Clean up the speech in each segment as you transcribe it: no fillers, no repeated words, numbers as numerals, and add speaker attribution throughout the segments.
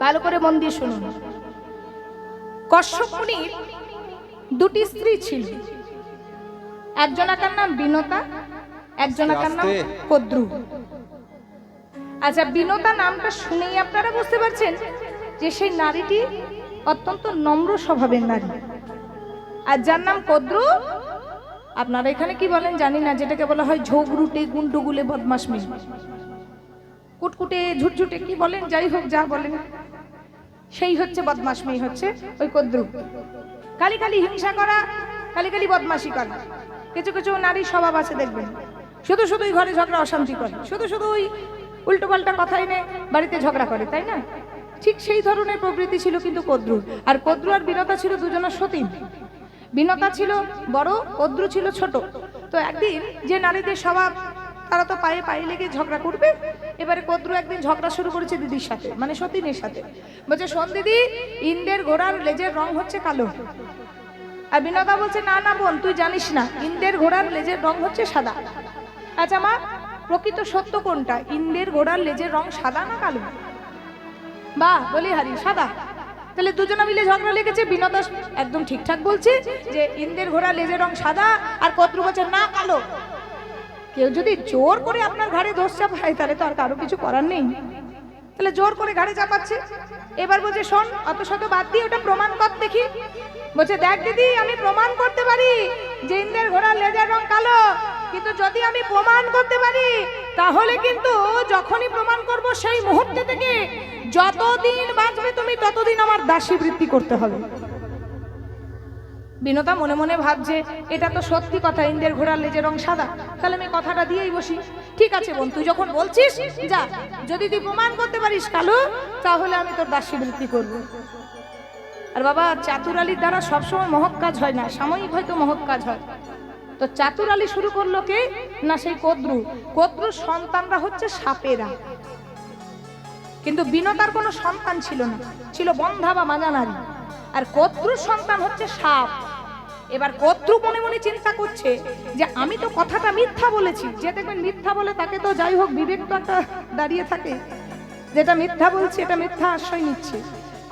Speaker 1: ভালো করে মন দিয়ে শুনুন। কশ্যপ মুনির দুটি স্ত্রী ছিল, একজনাকার নাম বিনতা, একজনাকার নাম কদ্রু। আচ্ছা, বিনতা নামটা শুনেই আপনারা বুঝতে পারছেন যে সেই নারীটি অত্যন্ত নম্র স্বভাবের নারী। আর যার নাম কদ্রু, আপনারা এখানে কি বলেন জানি না, যেটাকে বলা হয় ঝগড়ুটে গুন্ডুগুলে বদমাশ মেয়ে, কুটকুটে ঝুটঝুটে কি বলেন, যাই হোক যা বলেন, সেই হচ্ছে বদমাশ মেয়ে, হচ্ছে ওই কদ্রু। খালি খালি হিংসা করা, খালি খালি বদমাশি করা। কিছু কিছু নারী স্বভাব আছে দেখবেন, শুধু শুধুই ঘরে ঝগড়া অশান্তি করে, শুধু শুধুই উল্টো পাল্টা কথা এনে বাড়িতে ঝগড়া করে, তাই না? ঠিক সেই ধরনের প্রবৃত্তি ছিল কিন্তু কদ্রুর। আর কদ্রু আর বিনতা ছিল দুজনের সতীন। বিনতা ছিল বড়, কদ্রু ছিল ছোট। তো একদিন যে নারীদের স্বভাব, তারা তো পায়ে পায়ে লেগে ঝগড়া করবে। এবারে কদ্রু একদিন ঝগড়া শুরু করেছে দিদির সাথে, মানে সতীনের সাথে। বলছে, শোন দিদি, ইন্দ্রের ঘোড়ার লেজের রং হচ্ছে কালো। আর বিনতা বলছে, না না বোন, তুই জানিস না, ইন্দ্রের ঘোড়ার লেজের রং হচ্ছে সাদা। আচ্ছা মা, প্রকৃত সত্য কোনটা, ইন্দ্রের ঘোড়ার লেজের রং সাদা না কালো? বা বলি হারি সাদা। তাহলে দুজনে মিলে ঝগড়া লেগেছে। বিনতা একদম ঠিকঠাক বলছে যে ইন্দ্রের ঘোড়ার লেজের রং সাদা, আর কদ্রু বলছে না কালো। কেউ যদি জোর করে আপনার ঘাড়ে দোষ চাপায়, তাহলে তো আর কারো কিছু করার নেই। তাহলে জোর করে ঘাড়ে চাপাচ্ছে। এবার বলছে, শোন, অত শত বাদ দিয়ে ওটা প্রমাণ কর দেখি। বলছে, দেখ দিদি, আমি প্রমাণ করতে পারি যে ইন্দ্রের ঘোড়ার লেজের রং কালো, কিন্তু যদি আমি প্রমাণ করতে পারি, তাহলে কিন্তু যখনই প্রমাণ করব সেই মুহূর্তে থেকে যতদিন বাঁচবে তুমি ততদিন আমার দাসী বৃত্তি করতে হবে। বিনতা মনে মনে ভাবছে, এটা তো সত্যি কথা, ইন্দ্রের ঘোড়ার লেজের রং সাদা, তাহলে আমি কথাটা দিয়েই বসি। ঠিক আছে বোন, তুই যখন বলছিস, যা, যদি তুই প্রমাণ করতে পারিস কালো, তাহলে আমি তোর দাসী বৃত্তি করব। আর বাবা, চাতুরালির দ্বারা সবসময় মহৎ কাজ হয় না, সাময়িক হয়তো মহৎ কাজ হয়। তো চাতুরালি শুরু করলো কে না, সেই কদ্রু। কদ্রুর সন্তানরা হচ্ছে সাপেরা। কিন্তু বিনতার কোনো সন্তান ছিল না, ছিল বন্ধা বা মাজা নারী। আর কদ্রুর সন্তান হচ্ছে সাপ। এবার কদ্রু মনে মনে চিন্তা করছে যে আমি তো কথাটা মিথ্যা বলেছি। যে দেখবেন মিথ্যা বলে, তাকে তো যাই হোক বিবেক তো একটা দাঁড়িয়ে থাকে, যেটা মিথ্যা বলছে এটা মিথ্যা আশ্রয় নিচ্ছে।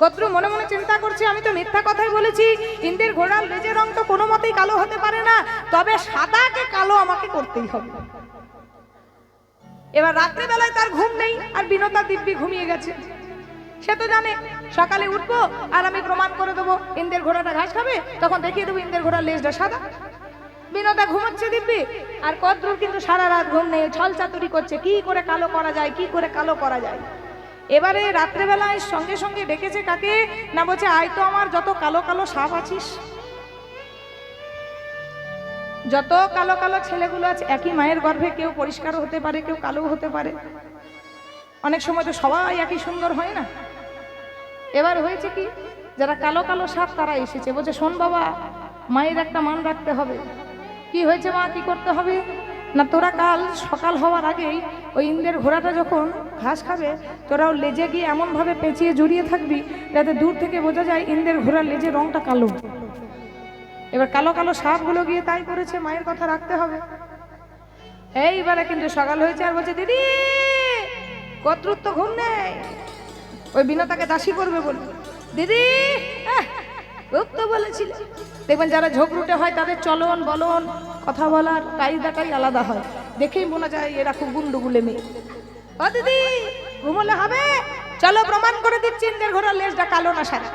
Speaker 1: কদ্রু মনে মনে চিন্তা করছে, আমি তো মিথ্যা কথাই বলেছি, ইন্দ্রের ঘোড়ার লেজের রং তো কোনো মতেই কালো হতে পারে না, তবে সাদাকে কালো আমাকে করতেই হবে। এবার রাত্রেবেলায় তার ঘুম নেই, আর বিনতা দিব্যি ঘুমিয়ে গেছে। সে তো জানে সকালে উঠবো আর আমি প্রমাণ করে দেবো ইন্দ্রের ঘোড়াটা ঘাস খাবে, তখন দেখিয়ে দেবো ইন্দ্রের ঘোড়ার লেজটা সাদা। বিনতা ঘুমাচ্ছে দিব্যি, আর কদ্রুর কিন্তু সারা রাত ঘুম নেই, ছল চাতুরি করছে, কি করে কালো করা যায়, কি করে কালো করা যায়। এবারে রাত্রেবেলায় সঙ্গে সঙ্গে ডেকেছে কাকে না, বলছে, আয় তো আমার যত কালো কালো সাপ আছিস, যত কালো কালো ছেলেগুলো আছে, একই মায়ের গর্ভে কেউ পরিষ্কারও হতে পারে, কেউ কালো হতে পারে, অনেক সময় তো সবাই একই সুন্দর হয় না। এবার হয়েছে কি, যারা কালো কালো সাপ তারা এসেছে। বলছে, শোন বাবা, মায়ের একটা মান রাখতে হবে। কি হয়েছে মা, কি করতে হবে না, তোরা কাল সকাল হওয়ার আগেই ওই ইন্দ্রের ঘোড়াটা যখন ঘাস খাবে, তোরাও লেজে গিয়ে এমনভাবে পেঁচিয়ে জড়িয়ে থাকবি যাতে দূর থেকে বোঝা যায় ইন্দ্রের ঘোড়ার লেজের রংটা কালো। এবার কালো কালো সাপগুলো গিয়ে তাই করেছে, মায়ের কথা রাখতে হবে। এইবারে কিন্তু সকাল হয়েছে, আর বলছে, দিদি, কদ্রুর তো ঘুম নেই, ওই বিনতাকে দাসী করবে বলে। দিদি খুব তো বলেছিল। দেখবেন যারা ঝগড়ুটে হয় তাদের চলন বলন, কথা বলার কায়দাটাই আলাদা হয়, দেখেই মনে যায় এরা খুব গুন্ডুগুলে মেয়ে। ও দিদি, ঘুমলে হবে, চলো প্রমাণ করে দিচ্ছি ইন্দ্রের ঘোড়ার লেজটা কালো না সাদা।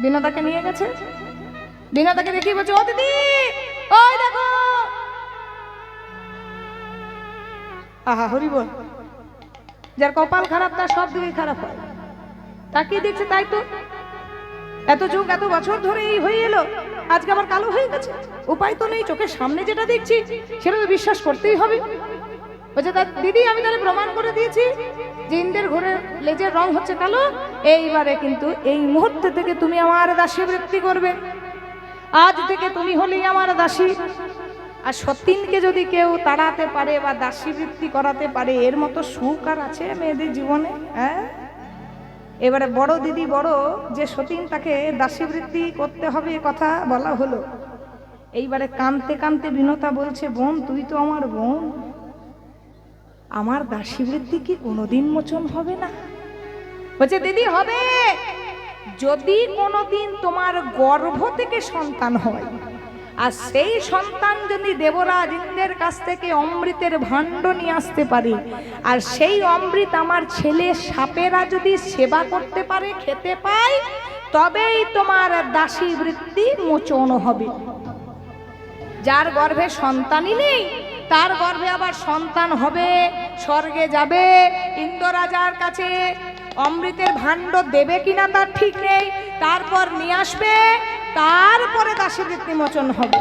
Speaker 1: বিনতাকে নিয়ে গেছে, বিনতাকে দেখিয়ে বলছে, ও দিদি, ওই দেখো। আহা হরি বল, যার কপাল খারাপ তার সব দিকে খারাপ হয়। তাকিয়ে দেখছে, তাই তো, এত যুগ এত বছর ধরে এই হয়ে এলো, আজকে আবার কালো হয়ে গেছে। উপায় তো নেই, চোখের সামনে যেটা দেখছি সেটা তো বিশ্বাস করতেই হবে। বলছে, তা দিদি, আমি তাহলে প্রমাণ করে দিয়েছি যে ইন্দ্রের ঘোড়ার লেজের রং হচ্ছে কালো। এইবারে কিন্তু এই মুহূর্তে থেকে তুমি আমার দাসী বৃত্তি করবে, আজ থেকে তুমি হলেই আমার দাসী। আর সতীনকে যদি কেউ তাড়াতে পারে বা দাসী বৃত্তি করাতে পারে, এর মতো সুখ আর আছে মেয়েদের জীবনে? হ্যাঁ, এবারে বড় দিদি বড় যে সতীন, তাকে দাসী বৃত্তি করতে হবে কথা বলা হলো। এইবারে কাঁদতে কাঁদতে বিনতা বলছে, বোন, তুই তো আমার বোন, আমার দাসী বৃত্তি কি কোনোদিন মোচন হবে না? বলছে দিদি হবে যদি কোনোদিন তোমার গর্ভ থেকে সন্তান হয়, আর সেই সন্তান যদি দেবরাজ ইন্দ্রের কাছ থেকে অমৃতের ভাণ্ড নিয়ে আসতে পারে, আর সেই অমৃত আমার ছেলে সাপেরা যদি সেবা করতে পারে, খেতে পায়, তবেই তোমার দাসী বৃত্তি মোচন হবে। যার গর্ভে সন্তানই নেই তার গর্ভে আবার সন্তান হবে, স্বর্গে যাবে, ইন্দ্র রাজার কাছে অমৃতের ভাণ্ড দেবে কিনা তার ঠিক নেই, তারপর নিয়ে আসবে, তারপরে দাসী বৃত্তি মোচন হবে।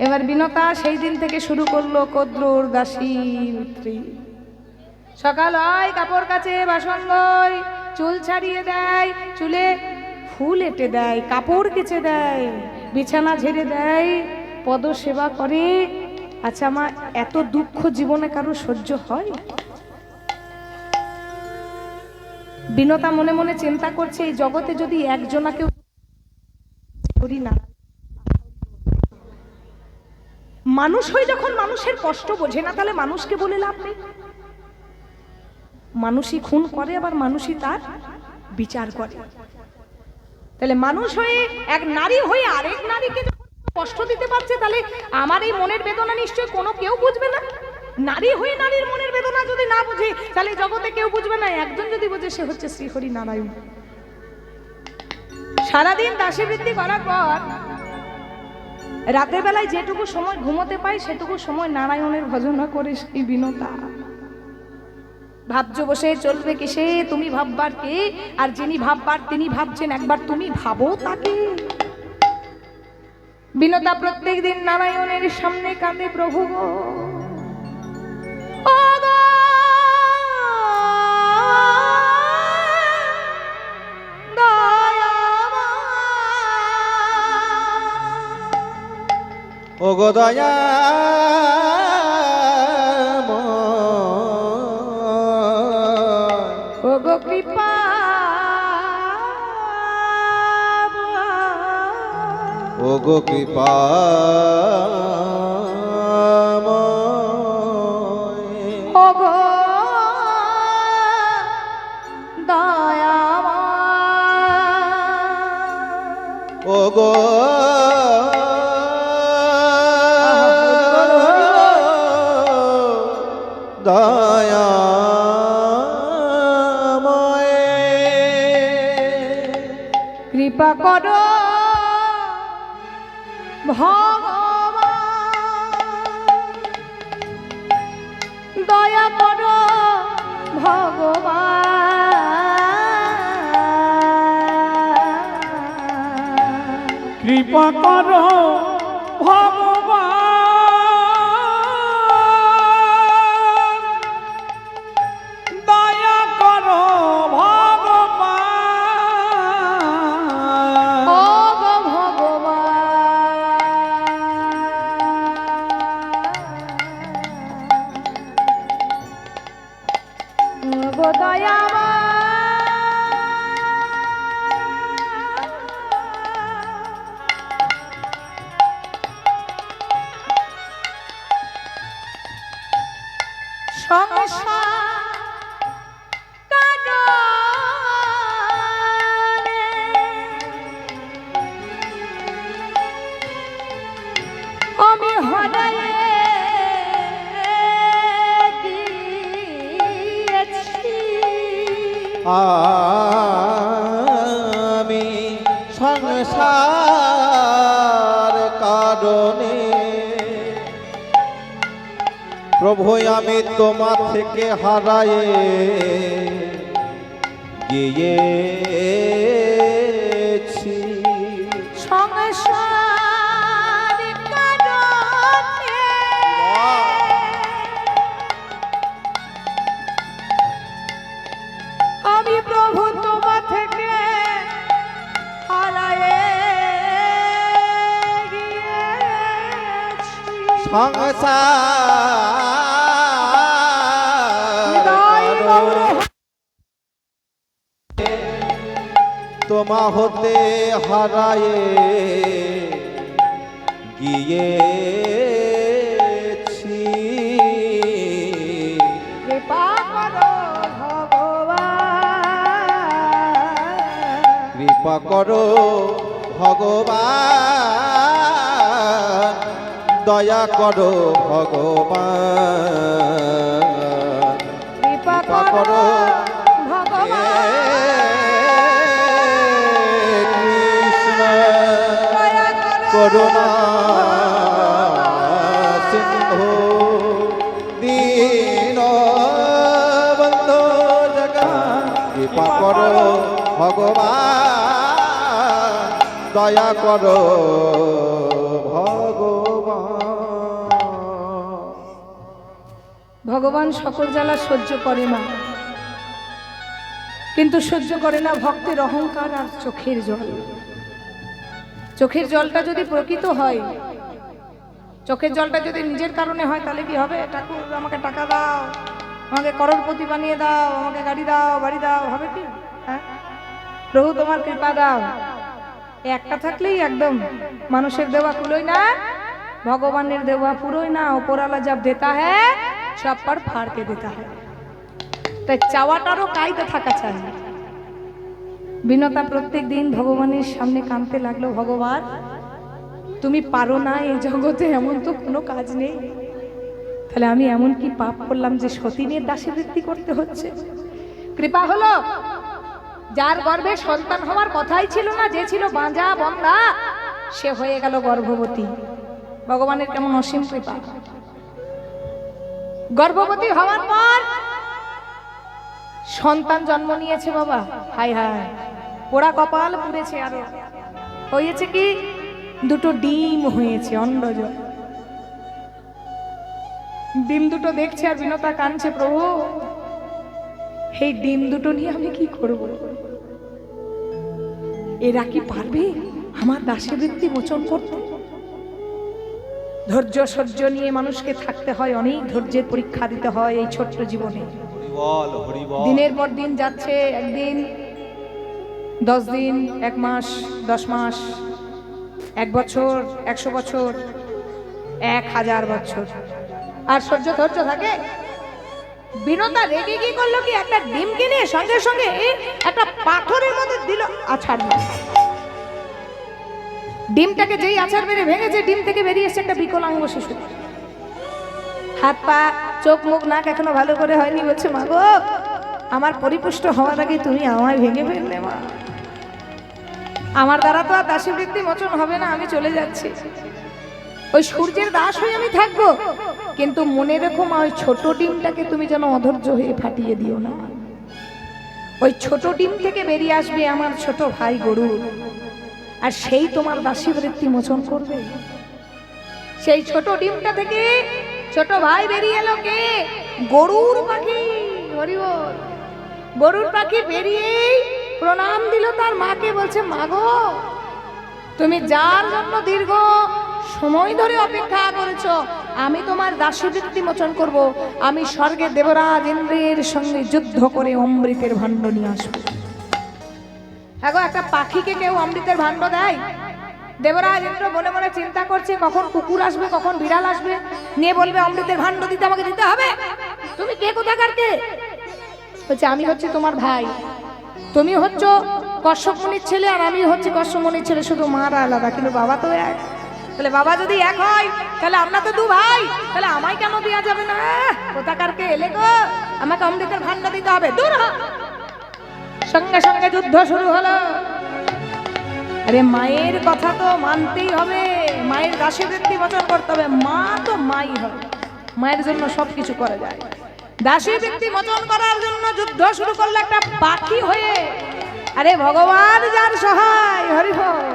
Speaker 1: এবার বিনতা সেই দিন থেকে শুরু করলো কদ্রুর দাসী বৃত্তি। সকাল হয় কাপড় কাচে, বাসন ধোয়, চুল ছাড়িয়ে দেয়, চুলে ফুল এঁটে দেয়, কাপড় কেচে দেয়, বিছানা ঝেড়ে দেয়, পদ সেবা করে। আচ্ছা মা, এত দুঃখ জীবনে কারো সহ্য হয়? বিনতা মনে মনে চিন্তা করছে, এই জগতে যদি একজনাকেও করি না, মানুষ হয়ে যখন মানুষের কষ্ট বোঝে না, তাহলে মানুষকে বলে লাভ নেই। মানুষই খুন করে, আবার মানুষই তার বিচার করে। তাহলে মানুষ হয়ে এক নারী হয়ে আরেক নারীকে কষ্ট দিতে পারছে, তাহলে আমার এই মনের বেদনা নিশ্চয়ই কোনো কেউ বুঝবে না। নারী হয়ে নারীর মনের বেদনা যদি না বুঝে, তাহলে জগতে কেউ বুঝবে না। একজন যদি বুঝে, সে হচ্ছে শ্রীহরি নারায়ণ। সারাদিন দাসী বৃত্তি করার পর রাতের বেলায় যেটুকু সময় ঘুমোতে পাই, সেটুকু সময় নারায়ণের ভজনা করে সেই বিনতা। ভাবছো বসে চলবে কিসে, তুমি ভাববার কে, আর যিনি ভাববার তিনি ভাবছেন, একবার তুমি ভাবো তাকে। বিনতা প্রত্যেক দিন নারায়ণের সামনে কাঁদে, প্রভু গো,
Speaker 2: ও গো দয়া,
Speaker 1: ও গো কৃপা,
Speaker 2: ও গো কৃপা,
Speaker 1: ও গো দয়াময়,
Speaker 2: ও গো দয়াময়,
Speaker 1: কৃপা করো ভগবান, দয়া করো ভগবান,
Speaker 3: কৃপা করো ভগবান, দয়া করো ভগবান,
Speaker 1: ও গো ভগবান, ও গো দয়াময়, সংসার কারণে আমি হারায়ে গিয়েছি,
Speaker 2: আমি সংসার কারণে প্রভু আমি তোমার থেকে হারায়ে গিয়েছি।
Speaker 1: সংসার কারণে আমি প্রভু তোমার থেকে হারায়ে গিয়েছি।
Speaker 2: সংসার তোমা হতে হারায়ে গিয়েছি।
Speaker 1: কৃপা করো ভগবান,
Speaker 2: কৃপা করো ভগবান, দয়া করো ভগবান,
Speaker 1: কৃপা
Speaker 2: কৃপা
Speaker 1: করো
Speaker 2: করো
Speaker 1: ভগবান,
Speaker 2: কৃষ্ণ
Speaker 1: দয়া করো
Speaker 2: করুণা সিন্ধু দীন বন্ধু জগৎ, কৃপা করো ভগবান, দয়া করো ভগবান।
Speaker 1: ভগবান সকল জ্বালা সহ্য করে না, কিন্তু সহ্য করে না ভক্তের অহংকার আর চোখের জল। চোখের জলটা যদি প্রকৃত হয়, চোখের জলটা যদি নিজের কারণে হয়, তাহলে কি হবে? ঠাকুর আমাকে টাকা দাও, আমাকে করোড়পতি বানিয়ে দাও, আমাকে গাড়ি দাও, বাড়ি দাও, হবে কি? হ্যাঁ, প্রভু তোমার কৃপা দাও, এই একটা থাকলেই একদম মানুষের দেওয়া কুলোই না, ভগবানের দেওয়া পুরোই না। ওপরওয়ালা जब देता है सब पर फाड़ के देता है। তাই চাওয়াটারও কায়দা থাকা চাই। বিনতা প্রত্যেক দিন ভগবানের সামনে কাঁদতে লাগলো, ভগবান তুমি পারো না, এই জগতে এমন তো কোনো কাজ নেই, তাহলে আমি এমন কি পাপ করলাম যে সতীনের দাসী বৃত্তি করতে হচ্ছে? কৃপা হলো, যার গর্ভে সন্তান হওয়ার কথাই ছিল না, যে ছিল বাঁজা বন্ধা, সে হয়ে গেল গর্ভবতী। ভগবানের কেমন অসীম কৃপা। গর্ভবতী হওয়ার পর সন্তান জন্ম নিয়েছে বাবা, হাই হাই পোড়া কপাল পুড়েছে। আরো হয়েছে কি, দুটো ডিম হয়েছে, অন্ডজ। ডিম দুটো দেখছে আর বিনতা কাঁদছে, প্রভু এই ডিম দুটো নিয়ে আমি কি করব? এরা কি পারবে আমার দাসী বৃত্তি মোচন করতে? ধৈর্য সহ্য নিয়ে মানুষকে থাকতে হয়, অনেক ধৈর্যের পরীক্ষা দিতে হয় এই ছোট্ট জীবনে। দিনের পর দিন যাচ্ছে, একদিন 10 দিন, 1 মাস, 10 মাস, 1 বছর, 100 বছর, 1000 বছর, আর সহ্য ধৈর্য থাকে? বিনতা রেগে কি করলো কি, একটা ডিম কিনে সঙ্গে সঙ্গে একটা পাথরের মধ্যে দিল, আছাড় মারল। ডিমটাকে যেই আছাড় মেরে ভেঙেছে, ডিম থেকে বেরিয়ে এসেছে একটা বিকলাঙ্গ শিশু। হাত পা চোখ মুখ নাক এখনো ভালো করে হয়নি, বলছে মা গো আমার পরিপুষ্ট হওয়ার আগে তুমি আমায় ভেঙে ফেললে মা, আমার দ্বারা তো আর দাসী বৃত্তি মোচন হবে না, আমি চলে যাচ্ছি। ওই সূর্যের দাস হয়ে আমি থাকবো, কিন্তু মনে রেখো মা, ওই ছোট ডিমটাকে তুমি যেন অধৈর্য হয়ে ফাটিয়ে দিও না। ওই ছোট ডিম থেকে বেরিয়ে আসবে আমার ছোট ভাই গরু, আর সেই তোমার দাসী বৃত্তি মোচন করবে। সেই ছোট ডিমটা থেকে ছোট ভাই বেরিয়ে এলো কে? গরুর পাখি। হরি বল। গরুর পাখি বেরিয়েই প্রণাম দিল তার মাকে, বলছে মা গো তুমি যার জন্য দীর্ঘ সময় ধরে অপেক্ষা করেছো, আমি তোমার দাসী বৃত্তি মোচন করব। আমি স্বর্গের দেবরাজ ইন্দ্রের সঙ্গে যুদ্ধ করে অমৃতের ভাণ্ড নিয়ে আসবো। হ্যাঁ গো, একটা পাখিকে কেউ অমৃতের ভাণ্ড দেয়? দেবরাজ ইন্দ্র মনে মনে চিন্তা করছে, কখন কুকুর আসবে, কখন বিড়াল আসবে, নিয়ে বলবে অমৃতের ভাণ্ড দিতে আমাকে দিতে হবে। তুমি কে, কোথাকার কে? বলছে আমি হচ্ছে তোমার ভাই, তুমি হচ্ছ কশ্যপ মুনির ছেলে, আর আমি হচ্ছে কশ্যপ মুনির ছেলে, শুধু মারা আলাদা, কিন্তু বাবা তো এক। তাহলে বাবা যদি এক হয়, তাহলে আমরা তো 2 ভাই, তাহলে আমায় কেন দেওয়া যাবে না? কোথাকার কে এলে গো, আমাকে অমৃতের ভাণ্ড দিতে হবে, দূর হ। সঙ্গে সঙ্গে যুদ্ধ শুরু হলো। আরে মায়ের কথা তো মানতেই হবে, মায়ের দাসী বৃত্তি মোচন করতে হবে। মা তো মাই হবে, মায়ের জন্য সবকিছু করা যায়। দাসী বৃত্তি মোচন করার জন্য যুদ্ধ শুরু করলো একটা পাখি হয়ে। আরে ভগবান যার সহায়, হরি বল।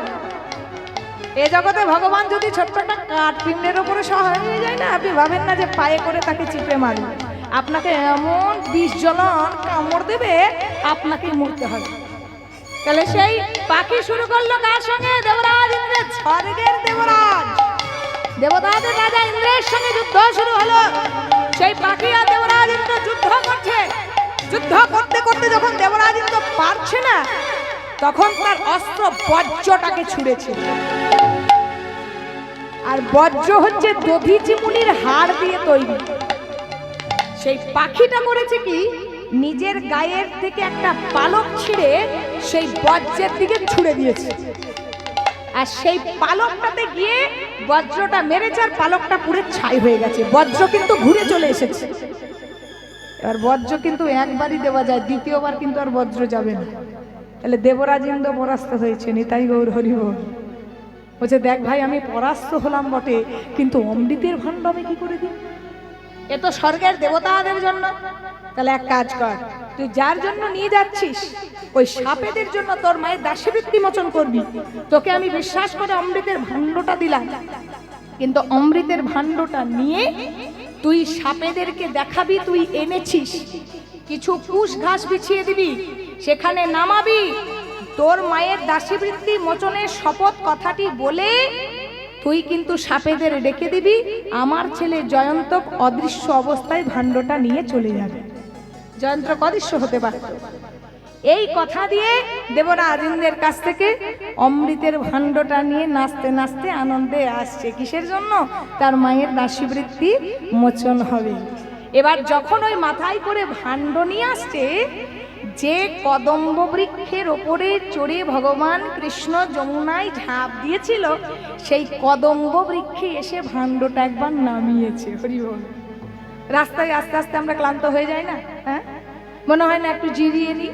Speaker 1: এ জগতে ভগবান যদি ছোট্ট একটা কাঠ পিঁমড়ের উপরে সহায় হয়ে যায় না, আপনি ভাবেন না যে পায়ে করে তাকে চিপে মারবে, আপনাকে এমন বিষ জ্বলন কামড় দেবে, আপনাকে মরতে হবে। তাহলে সেই পাখি শুরু করলো কার সঙ্গে? দেবরাজ ইন্দ্রের, স্বর্গের দেবরাজ, দেবতাদের রাজা ইন্দ্রের সঙ্গে যুদ্ধ শুরু হলো। সেই পাখি আর দেবরাজ ইন্দ্র যুদ্ধ করছে। যুদ্ধ করতে করতে যখন দেবরাজ ইন্দ্র পারছে না, তখন তার অস্ত্র বজ্রটাকে ছুঁড়েছে। আর বজ্র হচ্ছে দধিচি মুনির হাড় দিয়ে তৈরি। সেই পাখিটা করেছে কি, নিজের গায়ের থেকে একটা পালক ছিঁড়ে সেই বজ্রের দিকে ছুড়ে দিয়েছে, আর সেই পালকটাতে গিয়ে বজ্রটা মেরেছে আর পালকটা পুরো ছাই হয়ে গেছে। বজ্র কিন্তু ঘুরে চলে এসেছে। এবার বজ্র কিন্তু একবারই দেওয়া যায়, দ্বিতীয়বার কিন্তু আর বজ্র যাবে না। তাহলে দেবরাজ ইন্দ্র পরাস্ত হয়েছে, নিতাই গৌর হরি বল। বলছে দেখ ভাই, আমি পরাস্ত হলাম বটে, কিন্তু অমৃতের ভাণ্ড আমি কি করে দিই? এ তো স্বর্গের দেবতাদের জন্য। তাহলে এক কাজ কর, তুই যার জন্য নিয়ে যাচ্ছিস ওই সাপেদের জন্য তোর মায়ের দাসীবৃত্তি মোচন করবি। তোকে আমি বিশ্বাস করে অমৃতের ভাণ্ডটা দিলাম, কিন্তু অমৃতের ভাণ্ডটা নিয়ে তুই সাপেদেরকে দেখাবি তুই এনেছিস। কিছু কুশ ঘাস বিছিয়ে দিবি, সেখানে নামাবি, তোর মায়ের দাসীবৃত্তি মোচনের শপথ কথাটি বলে তুই কিন্তু সাপেদের ডেকে দিবি। আমার ছেলে জয়ন্তক অদৃশ্য অবস্থায় ভাণ্ডটা নিয়ে চলে যাবে। জয়ন্তক অদৃশ্য হতে পারত। এই কথা দিয়ে দেবরাজ ইন্দ্রের কাছ থেকে অমৃতের ভাণ্ডটা নিয়ে নাচতে নাচতে আনন্দে আসছে। কিসের জন্য? তার মায়ের দাসীবৃত্তি মোচন হবে। এবার যখন ওই মাথায় করে ভাণ্ড নিয়ে আসছে, যে কদম্ব বৃক্ষের ওপরে চড়ে ভগবান কৃষ্ণ যমুনায় ঝাঁপ দিয়েছিল, সেই কদম্ব বৃক্ষে এসে ভাণ্ডটা একবার নামিয়েছে। হরি বল। রাস্তায় আস্তে আস্তে আমরা ক্লান্ত হয়ে যাই না? হ্যাঁ, মনে হয় না একটু জিরিয়ে নি,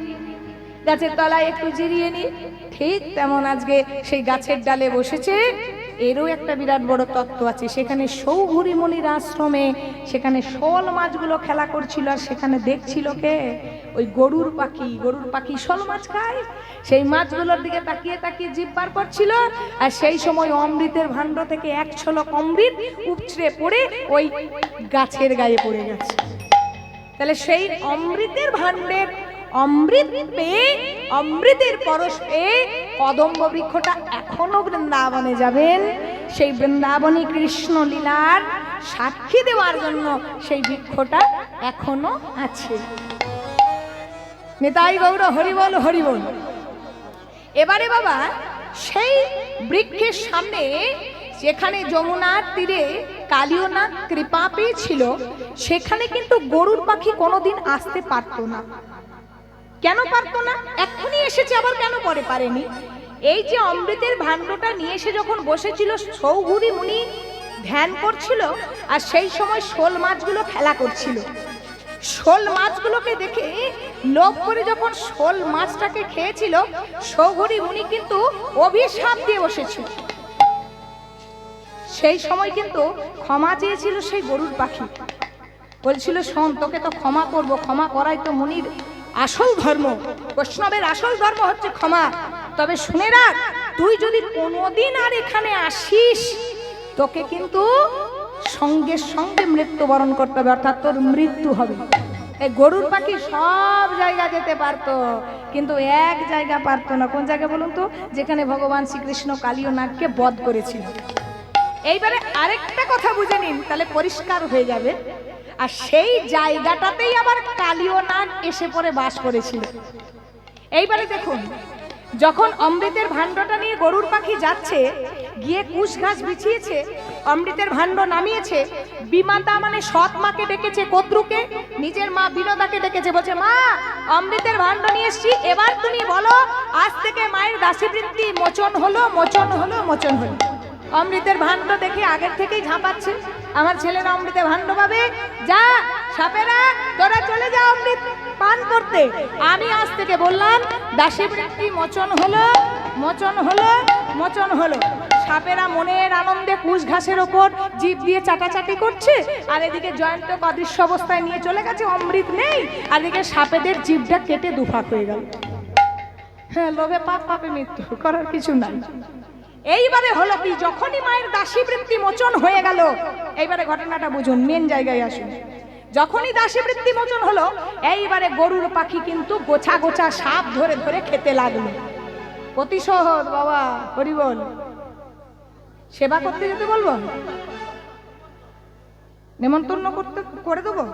Speaker 1: গাছের তলায় একটু জিরিয়ে নি? ঠিক তেমন আজকে সেই গাছের ডালে বসেছে। এরও একটা বিরাট বড় তত্ত্ব আছে। সেখানে সৌঘুরি মনির আশ্রমে সেখানে শোল মাছগুলো খেলা করছিল, আর সেখানে দেখছিল কে? ওই গরুর পাখি। গরুর পাখি শোল মাছ খায়, সেই মাছগুলোর দিকে তাকিয়ে তাকিয়ে জিভ বার করছিল। আর সেই সময় অমৃতের ভাণ্ড থেকে এক ছলক অমৃত উপচড়ে পড়ে ওই গাছের গায়ে পড়ে গেছে। তাহলে সেই অমৃতের ভাণ্ডের অমৃত পেয়ে, অমৃতের পরশ পেয়ে কদম্ব বৃক্ষটা এখনো বৃন্দাবনে যাবেন। সেই বৃন্দাবনী কৃষ্ণ লীলার সাক্ষী দেওয়ার জন্য সেই বৃক্ষটা এখনো আছে। নিতাই গৌর হরিবল হরিবল। এবারে বাবা, সেই বৃক্ষের সামনে যেখানে যমুনার তীরে কালিয়নাগ কৃপা পেয়েছিল, সেখানে কিন্তু গরুর পাখি কোনোদিন আসতে পারতো না। কেন পারতো না? এক্ষুনি এসেছে, আবার কেন পরে পারেনি? এই যে অমৃতের ভাণ্ডটা নিয়ে এসে যখন বসেছিল, সৌঘুরি মুনি ধ্যান করছিল, আর সেই সময় শোল মাছগুলো খেলা করছিল। শোল মাছগুলোকে দেখে লোভ করে যখন শোল মাছটাকে খেয়েছিল, সৌঘুরি মুনি কিন্তু অভিশাপ দিয়ে বসেছিল। সেই সময় কিন্তু ক্ষমা চেয়েছিল সেই গরুর পাখি। বলছিল, শোন, তোকে তো ক্ষমা করব, ক্ষমা করাই তো মুনির আসল ধর্ম। বৈষ্ণবের আসল ধর্ম হচ্ছে ক্ষমা। তবে শুনে রাখ, তুই যদি কোনোদিন আর এখানে আসিস, তোকে কিন্তু সঙ্গে সঙ্গে মৃত্যুবরণ করতে হবে, অর্থাৎ তোর মৃত্যু হবে। এই গরুর পাখি সব জায়গা যেতে পারতো, কিন্তু এক জায়গা পারতো না। কোন জায়গা বলুন তো? যেখানে ভগবান শ্রীকৃষ্ণ কালিয়নাগকে বধ করেছিল। এইবারে আরেকটা কথা বুঝে নিন, তাহলে পরিষ্কার হয়ে যাবে। আর সেই জায়গাটাতেই আবার কালিয়নাগ এসে পড়ে বাস করেছিল। এইবারে দেখুন, যখন অমৃতের ভাণ্ডটা নিয়ে গরুর পাখি যাচ্ছে, গিয়ে কুশ ঘাস বিছিয়েছে, অমৃতের ভাণ্ড নামিয়েছে। বিমাতা মানে সৎ মাকে ডেকেছে, কদ্রুকে, নিজের মা বিনোদাকে ডেকেছে। বলছে, মা, অমৃতের ভাণ্ড নিয়ে এসছি, এবার তুমি বলো আজ থেকে মায়ের দাসীবৃত্তি মোচন হলো, মোচন হলো, মোচন হলো। অমৃতের ভাণ্ড দেখে আগের থেকেই ঝাঁপাচ্ছে, আমার ছেলেরা অমৃতের ভাণ্ড পাবে। যা সাপেরা, তোরা চলে যা অমৃত পান করতে। আমি আজ থেকে বললাম দাসীবৃত্তি মোচন হলো, মোচন হলো, মোচন হলো। সাপেরা মনের আনন্দে কুশ ঘাসের ওপর জিভ দিয়ে চাটাচাটি করছে, আর এদিকে জয়ন্তক অদৃশ্য অবস্থায় নিয়ে চলে গেছে, অমৃত নেই। আর এদিকে সাপেদের জিভটা কেটে দুফাক হয়ে গেল। হ্যাঁ, লোভে পাপ, পাপে মৃত্যু, করার কিছু নাই। এইবারে হলো কি, যখনই মায়ের দাসীবৃত্তি মোচন হয়ে গেল, এইবারে ঘটনাটা বুঝুন, মেন জায়গায় আসুন। যখনই দাসীবৃত্তি মোচন হলো, এইবারে গরুর পাখি কিন্তু গোছা গোছা সাপ ধরে ধরে খেতে লাগলো। প্রতিশোধ বাবা, হরি বল। সেবা করতে যেতে বলবো, নেমন্তন্ন করতে করে দেবো,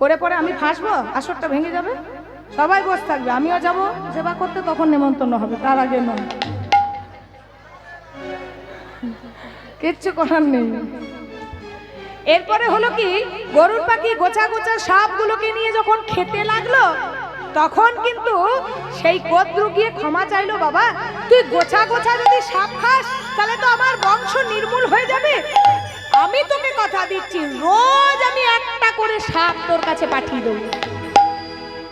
Speaker 1: করে পরে আমি ফাঁসবো, আসরটা ভেঙে যাবে, সবাই বসে থাকবে, আমিও যাব সেবা করতে, তখন নেমন্তন্ন হবে, তার আগে নয়। কিচ্ছু করার নেই। এরপরে হলো কি, গরুর পাখি গোছা গোছা সাপগুলোকে নিয়ে যখন খেতে লাগলো, তখন কিন্তু সেই কদ্রু গিয়ে ক্ষমা চাইলো, বাবা তুই গোছা গোছা যদি সাপ খাস তাহলে তো আমার বংশ নির্মূল হয়ে যাবে। আমি তোকে কথা দিচ্ছি, রোজ আমি একটা করে সাপ তোর কাছে পাঠিয়ে দেবো।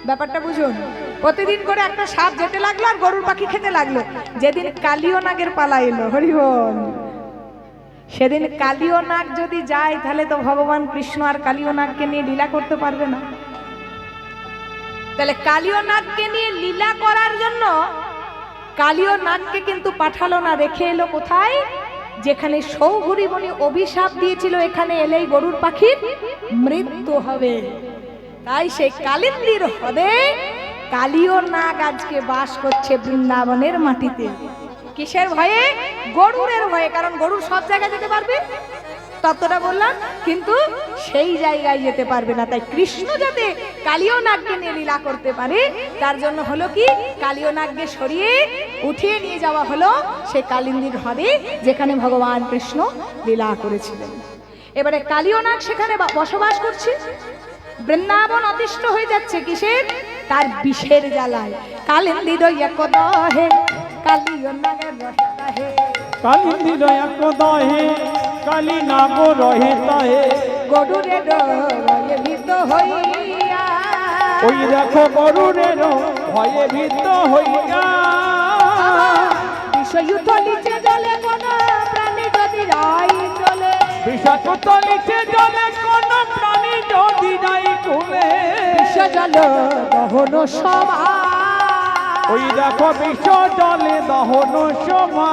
Speaker 1: ব্যাপারটা বুঝুন, প্রতিদিন করে একটা সাপ যেতে লাগলো আর গরুর পাখি খেতে লাগলো। যেদিন কালীয় নাগের পালা এলো, হরি বল, সেদিন কালীয় নাগ যদি যায় তাহলে তো ভগবান কৃষ্ণ আর কালীয় নাগকে নিয়ে লীলা করতে পারবে না। তাহলে কালীয় নাগকে নিয়ে লীলা করার জন্য কালীয় নাগকে কিন্তু পাঠালো না, রেখে এলো কোথায়? যেখানে সৌঘুরি বনি অভিশাপ দিয়েছিল এখানে এলেই গরুর পাখির মৃত্যু হবে। তাই সেই কালিন্দির হ্রদে কালীয় নাগ আজকে বাস করছে বৃন্দাবনের মাটিতে। কিসের ভয়ে? গরুরের ভয়ে, কারণ গরুর সব জায়গায় যেতে পারবে, ততটা বললাম, কিন্তু সেই জায়গায় যেতে পারবে না। তাই কৃষ্ণ যাতে কালীয় নাগকে নিয়ে লীলা করতে পারে তার জন্য হলো কি, কালীয় নাগকে সরিয়ে উঠিয়ে নিয়ে যাওয়া হলো সেই কালিন্দির হ্রদে যেখানে ভগবান কৃষ্ণ লীলা করেছিলেন। এবারে কালীয় নাগ সেখানে বসবাস করছে, বৃন্দাবন অতিষ্ঠ হয়ে যাচ্ছে কিসের? তার বিষের জ্বালায়। কালিন্দির একদহে কালীয় নাগের রহে,
Speaker 3: কালিন্দির একদহে কালী নাগ রহে তাহে,
Speaker 1: গরুরে ডরে ভীত হইয়া,
Speaker 3: ওই দেখো গরুরের ভয়ে ভীত হইয়া,
Speaker 1: বিষয়ুত নিচে জলে কোন প্রাণী যদি যাই চলে,
Speaker 3: বিষাক্ত নিচে জলে কোন প্রাণী যদি যাই কুলে,
Speaker 1: বিষ জল দহন সভা,
Speaker 3: ওই দেখো বিষ জলে দহন সভা,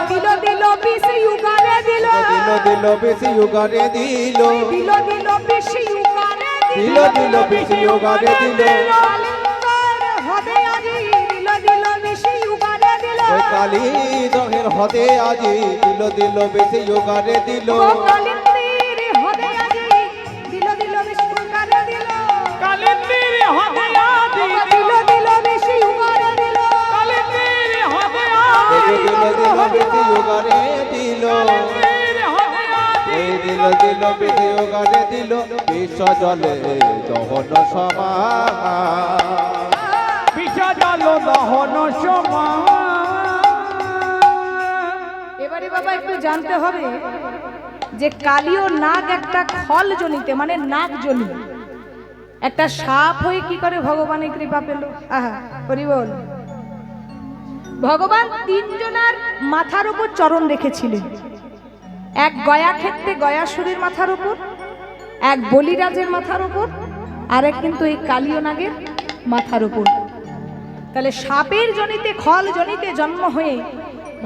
Speaker 1: দিল দিল বিষ ইউগারে দিল,
Speaker 2: দিল দিল বেশি উগারে দিল,
Speaker 1: দিল দিল বিষ ইউগারে
Speaker 2: দিল দিল বেশি উগারে দিল,
Speaker 1: কালিন্দির হদে আজি দিল দিল বিষ ইউগারে দিল,
Speaker 2: ওই কালী দহের হদে আজি দিল দিল বেশি উগারে দিল,
Speaker 1: কালিন্দির হদে আজি দিল দিল বিষ ইউগারে দিল,
Speaker 3: কালিন্দির হদে আজি
Speaker 1: দিল দিল বিষ ইউগারে দিল,
Speaker 3: কালিন্দির হদে
Speaker 2: দিল দিল বেশি উগারে দিল,
Speaker 3: কালিন্দির হদে আজি
Speaker 2: এই দিল দিল বেশি উগারে দিল, বিষ জলে দহন সমা,
Speaker 3: বিষ জল দহন সভা।
Speaker 1: এবারে বাবা একটু জানতে হবে যে কালীয় নাগ একটা খল জনিতে মানে নাগ জনি, একটা সাপ হয়ে কি করে ভগবানের কৃপা পেল? আহা, হরি বল। ভগবান তিনজনার মাথার উপর চরণ রেখেছিলেন, এক গয়া ক্ষেত্রে গয়াসুরের মাথার উপর, এক বলিরাজের মাথার উপর, আর এক কিন্তু এই কালীয় নাগের মাথার উপর। তাহলে সাপের জনিতে খল জনিতে জন্ম হয়ে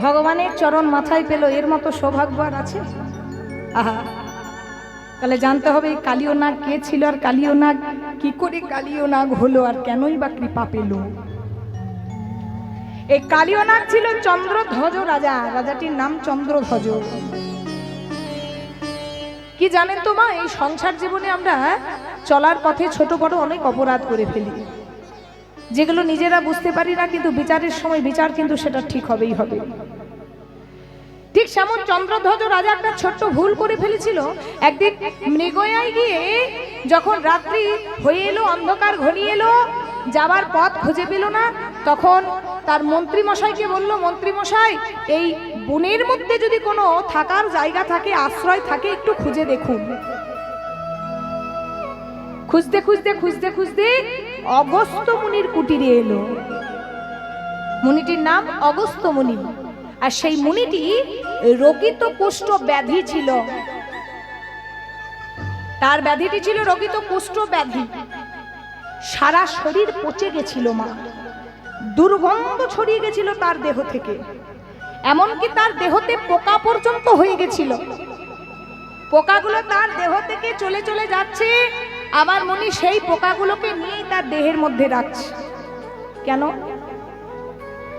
Speaker 1: ভগবানের চরণ মাথায় পেল, এর মতো সৌভাগ্য আর আছে? আহা, তাহলে জানতে হবে এই কালীয় নাগ কে ছিল, আর কালীয় নাগ কি করে কালীয় নাগ হলো, আর কেনই বা কৃপা পেল? এই কালীয় নাগ ছিল চন্দ্রধ্বজ রাজা, রাজাটির নাম চন্দ্রধ্বজ। কি জানেন তো মা, এই সংসার জীবনে আমরা চলার পথে ছোট বড় অনেক অপরাধ করে ফেলি, যেগুলো নিজেরা বুঝতে পারি না, কিন্তু বিচারের সময় বিচার কিন্তু সেটা ঠিক হবেই হবে। ঠিক সেমন চন্দ্রধ্বজ রাজা একটা ছোট্ট ভুল করে ফেলেছিল। একদিন মৃগয়ায় গিয়ে যখন রাত্রি হয়ে এলো, অন্ধকার ঘনিয়ে এলো, যাবার পথ খুঁজে পেল না, তখন তার মন্ত্রী মশাইকে বলল, মন্ত্রী মশাই এই বনের মধ্যে যদি কোনো থাকার জায়গা থাকে, আশ্রয় থাকে, একটু খুঁজে দেখুন। খুঁজতে খুঁজতে খুঁজতে খুঁজতে অগস্ত্য মুনির কুটিরে এলো। মুনিটির নাম অগস্ত্য মুনি, আর সেই মুনিটি রোগিত কুষ্ঠ ব্যাধি ছিল। তার ব্যাধিটি ছিল রোগিত কুষ্ঠ ব্যাধি, সারা শরীর পচে গেছিল মা, দুর্গন্ধ ছড়িয়ে গেছিল তার দেহ থেকে, এমনকি তার দেহতে পোকা পর্যন্ত হয়ে গেছিল। পোকাগুলো তার দেহ থেকে চলে চলে যাচ্ছে, আমার মুনি সেই পোকাগুলোকে নিয়েই তার দেহের মধ্যে রাখছে। কেন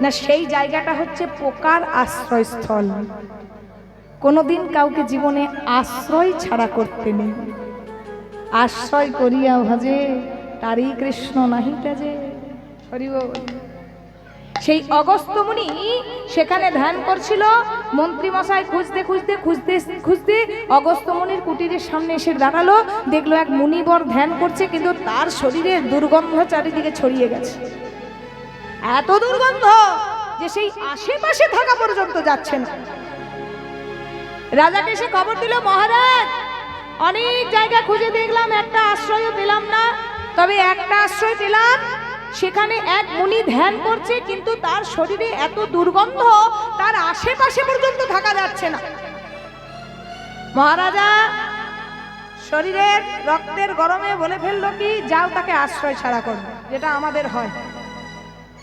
Speaker 1: না, সেই জায়গাটা হচ্ছে পোকার আশ্রয়স্থল। কোনোদিন কাউকে জীবনে আশ্রয় ছাড়া করতে নেই। আশ্রয় করিয়া ভাজে তারই কৃষ্ণ নাহি তেজে, হরি বল। সেই অগস্ত্য মুনি সেখানে ধ্যান করছিল। মন্ত্রী মশাই খুঁজতে খুঁজতে খুঁজতে খুঁজতে অগস্ত্য মুনির কুটিরের সামনে এসে দাঁড়ালো, দেখলো এক মুনিবর ধ্যান করছে, কিন্তু তার শরীরের দুর্গন্ধ চারিদিকে ছড়িয়ে গেছে। এত দুর্গন্ধ যে সেই আশেপাশে থাকা পর্যন্ত যাচ্ছে না। রাজাকে সে খবর দিল, মহারাজ অনেক জায়গা খুঁজে দেখলাম, একটা আশ্রয় পেলাম না, তবে একটা আশ্রয় পেলাম, সেখানে এক মুনি ধ্যান করছে, কিন্তু তার শরীরে এত দুর্গন্ধ তার আশেপাশে পর্যন্ত থাকা যাচ্ছে না। মহারাজা শরীরের রক্তের গরমে বলে ফেললো কি, যাও তাকে আশ্রয় ছাড়া করো, যেটা আমাদের হয়।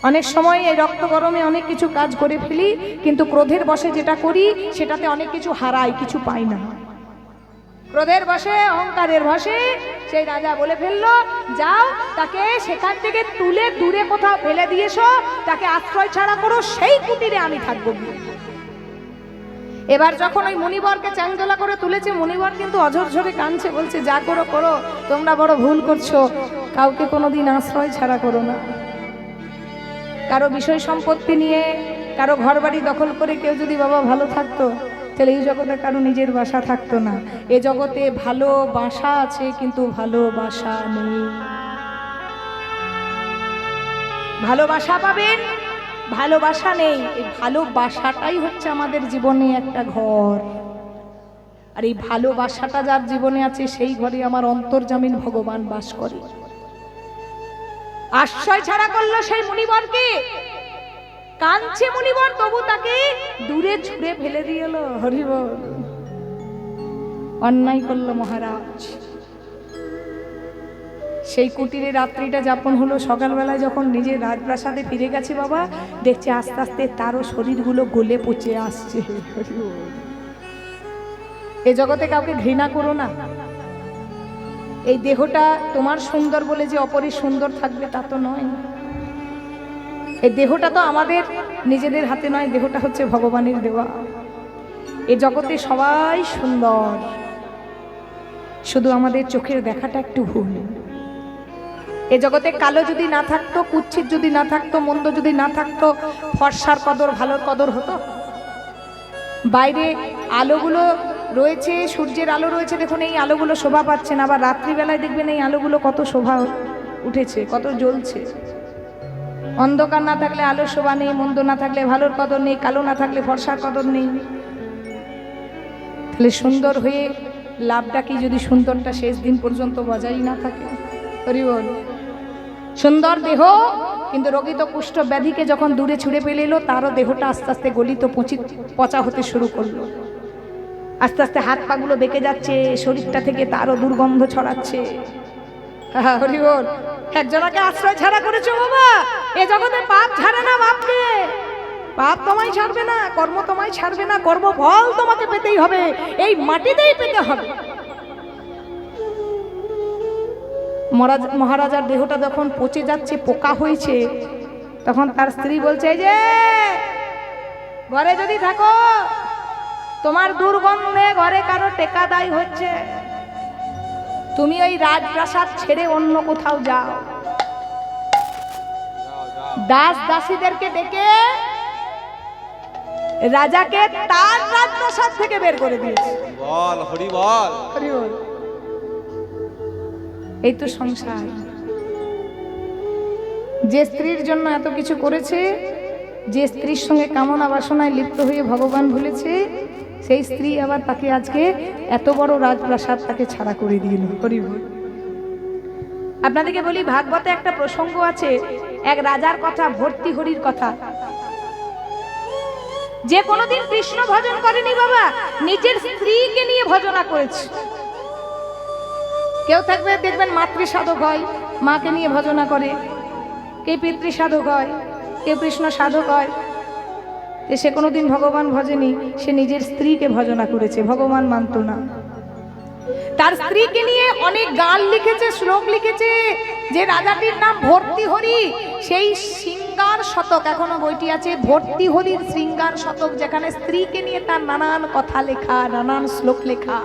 Speaker 1: অনেক সময় এই রক্ত গরমে অনেক কিছু কাজ করে ফেলি, কিন্তু ক্রোধের বশে যেটা করি সেটাতে অনেক কিছু হারাই, কিছু পাই না। ক্রোধের বশে, অহংকারের বশে সেই রাজা বলে ফেললো, যাও তাকে সেখান থেকে তুলে দূরে কোথাও ফেলে দিয়েছো, তাকে আশ্রয় ছাড়া করো, সেই কুটিরে আমি থাকবো। এবার যখন ওই মুনিবরকে চাঙ্গলা করে তুলেছে, মুনিবর কিন্তু অঝর ঝরে কাঁদছে, বলছে যা করো করো, তোমরা বড় ভুল করছো, কাউকে কোনোদিন আশ্রয় ছাড়া করো না। কারো বিষয় সম্পত্তি নিয়ে, কারো ঘর বাড়ি দখল করে কেউ যদি বাবা ভালো থাকতো, তাহলে এই জগতে কারো নিজের বাসা থাকতো না। এ জগতে ভালো বাসা আছে, কিন্তু ভালোবাসা নেই। ভালোবাসা পাবেন, ভালোবাসা নেই। এই ভালোবাসাটাই হচ্ছে আমাদের জীবনে একটা ঘর, আর এই ভালোবাসাটা যার জীবনে আছে সেই ঘরে আমার অন্তর্যামীন ভগবান বাস করে। আশ্রয় ছাড়া করলো সেই মুনিবরকে, কাঁদছে মুনিবর, তবু তাকে দূরে ছুঁড়ে ফেলে দিয়ে এলো। হরি বল। অন্যায় করলো মহারাজ। সেই কুটিরে রাত্রিটা যাপন হলো। সকালবেলায় যখন নিজের রাজপ্রাসাদে ফিরে গেছে বাবা, দেখছে আস্তে আস্তে তারও শরীরগুলো গলে পচে আসছে। এ জগতে কাউকে ঘৃণা করো না। এই দেহটা তোমার সুন্দর বলে যে অপরের সুন্দর থাকবে তা তো নয়। এই দেহটা তো আমাদের নিজেদের হাতে নয়, দেহটা হচ্ছে ভগবানের দেওয়া। এ জগতে সবাই সুন্দর, শুধু আমাদের চোখের দেখাটা একটু ভুল। এ জগতে কালো যদি না থাকতো, কুচ্ছিত যদি না থাকতো, মন্দ যদি না থাকতো, ফর্সার কদর, ভালোর কদর হতো? বাইরে আলোগুলো রয়েছে, সূর্যের আলো রয়েছে, দেখুন এই আলোগুলো শোভা পাচ্ছে না। আবার রাত্রিবেলায় দেখবেন এই আলোগুলো কত শোভা উঠেছে, কত জ্বলছে। অন্ধকার না থাকলে আলোর শোভা নেই, মন্দ না থাকলে ভালোর কদর নেই, কালো না থাকলে ফর্সার কদর নেই। তাহলে সুন্দর হয়ে লাভটা কি যদি সুন্দরটা শেষ দিন পর্যন্ত বজায় না থাকে? হরি বল। সুন্দর দেহ, কিন্তু রোগিত কুষ্ঠ ব্যাধিকে যখন দূরে ছুঁড়ে ফেলে এলো, তারও দেহটা আস্তে আস্তে গলিত পচা হতে শুরু করলো। আস্তে আস্তে হাত পাগুলো বেঁকে যাচ্ছে, শরীরটা থেকে তারও দুর্গন্ধ ছড়াচ্ছে। হরি বল। একজনাকে আশ্রয় ছাড়া করেছো বাবা, এ জগতে পাপ ছাড়ে না বাপকে। পাপ তোমায় ছাড়বে না, কর্ম তোমায় ছাড়বে না, কর্মফল তোমাকে পেতেই হবে, এই মাটিতেই পেতে হবে। মহারাজার দেহটা যখন পচে যাচ্ছে, পোকা হয়েছে, তখন তার স্ত্রী বলছে, এই যে ঘরে যদি থাকো, তোমার দুর্গন্ধে ঘরে কারো টেকা দায় হচ্ছে, তুমি ওই রাজপ্রাসাদ ছেড়ে অন্য কোথাও যাও। দাস দাসীদেরকে ডেকে রাজাকে তার রাজপ্রাসাদ থেকে বের করে দিয়েছে।
Speaker 2: বল হরি বল।
Speaker 1: হরি বল। এই তো সংসার। যে স্ত্রীর জন্য এত কিছু করেছে, যে স্ত্রীর সঙ্গে কামনা বাসনায় লিপ্ত হয়ে ভগবান ভুলেছে, সেই স্ত্রী আবার তাকে আজকে এত বড় রাজপ্রাসাদ তাকে ছাড়া করে দিল। হরি বল। আপনাদেরকে বলি, ভাগবতে একটা প্রসঙ্গ আছে, এক রাজার কথা, ভর্তৃহরির কথা। যে কোনোদিন কৃষ্ণ ভজন করেনি বাবা, নিজের স্ত্রীকে নিয়ে ভজনা করেছে। কেউ থাকবে দেখবেন মাতৃ সাধক হয়, মাকে নিয়ে ভজনা করে, কে পিতৃ সাধক হয়, কেউ কৃষ্ণ সাধক হয়। সে কোনোদিন ভগবান ভজেনি, সে নিজের স্ত্রীকে ভজনা করেছে, ভগবান মানত না। তার স্ত্রীকে নিয়ে অনেক গান লিখেছে, শ্লোক লিখেছে। যে রাজাটির নাম ভর্তৃহরি, সেই শৃঙ্গার শতক, এখনো বইটি আছে, ভর্তৃহরির শৃঙ্গার শতক, যেখানে স্ত্রীকে নিয়ে তার নানান কথা লেখা, নানান শ্লোক লেখা।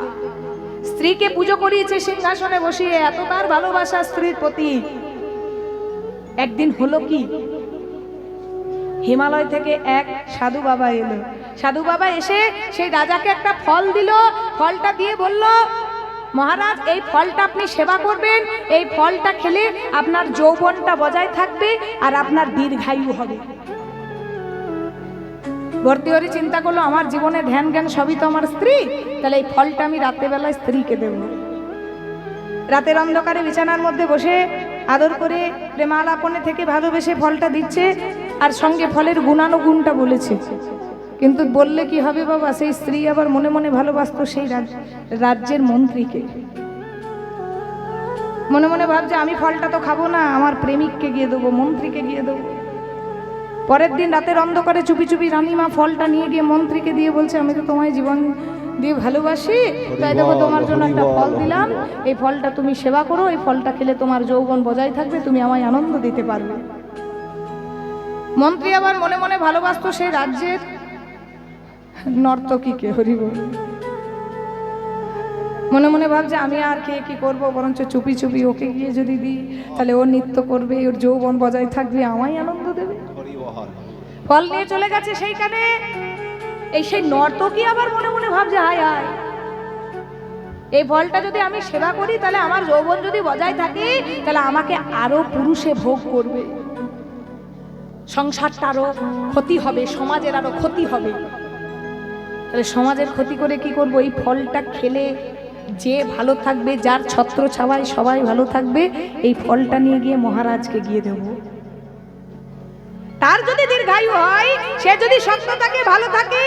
Speaker 1: স্ত্রীকে পুজো করিয়েছে সিংহাসনে বসিয়ে, এত তার ভালোবাসা স্ত্রীর প্রতি। একদিন হলো কি, হিমালয় থেকে এক সাধু বাবা এলো। সাধু বাবা এসে সেই রাজাকে একটা ফল দিল। ফলটা দিয়ে বলল, মহারাজ এই ফলটা আপনি সেবা করবেন, এই ফলটা খেলে আপনার যৌবনটা বজায় থাকবে আর আপনার দীর্ঘায়ু হবে। ভর্তৃহরি চিন্তা করলো, আমার জীবনে ধ্যান জ্ঞান সবই তো আমার স্ত্রী, তাহলে এই ফলটা আমি রাত্রেবেলায় স্ত্রীকে দেব। রাতের অন্ধকারে বিছানার মধ্যে বসে আদর করে প্রেমালাপনে থেকে ভালোবেসে ফলটা দিচ্ছে, আর সঙ্গে ফলের গুণানুগুণটা বলেছে। কিন্তু বললে কি হবে বাবা, সেই স্ত্রী আবার মনে মনে ভালোবাসতো সেই রাজ্যের মন্ত্রীকে। মনে মনে ভাবছে, আমি ফলটা তো খাবো না, আমার প্রেমিককে গিয়ে দেবো, মন্ত্রীকে গিয়ে দেবো। পরের দিন রাতের অন্ধকারে চুপি চুপি রানীমা ফলটা নিয়ে গিয়ে মন্ত্রীকে দিয়ে বলছে, আমি তো তোমায় জীবন দিয়ে ভালোবাসি, তাই দেখো তোমার জন্য একটা ফল দিলাম, এই ফলটা তুমি সেবা করো, এই ফলটা খেলে তোমার যৌবন বজায় থাকবে, তুমি আমায় আনন্দ দিতে পারবে। মন্ত্রী আবার মনে মনে ভালোবাসতো সেই রাজ্যের নর্তকীকে। হরি বল। মনে মনে ভাবছে, আমি আর খেয়ে কি করবো, বরঞ্চ চুপি চুপি ওকে গিয়ে যদি দিই, তাহলে ও নৃত্য করবে, ওর যৌবন বজায় থাকবে, আমায় আনন্দ দেবে। ফল নিয়ে চলে গেছে সেইখানে। এই সেই নর্তকী আবার মনে মনে ভাবছে, হায় হায়, এই ফলটা যদি আমি সেবা করি, তাহলে আমার যৌবন যদি বজায় থাকে, তাহলে আমাকে আরো পুরুষে ভোগ করবে, সংসারটা আরো ক্ষতি হবে, সমাজের আরো ক্ষতি হবে। তাহলে সমাজের ক্ষতি করে কি করব, এই ফলটা খেলে যে ভালো থাকবে, যার ছত্র ছাওয়ায় সবাই ভালো থাকবে, এই ফলটা নিয়ে গিয়ে মহারাজকে গিয়ে দেব। তার যদি দীর্ঘায়ু হয়, সে যদি সত্য থাকে, ভালো থাকে,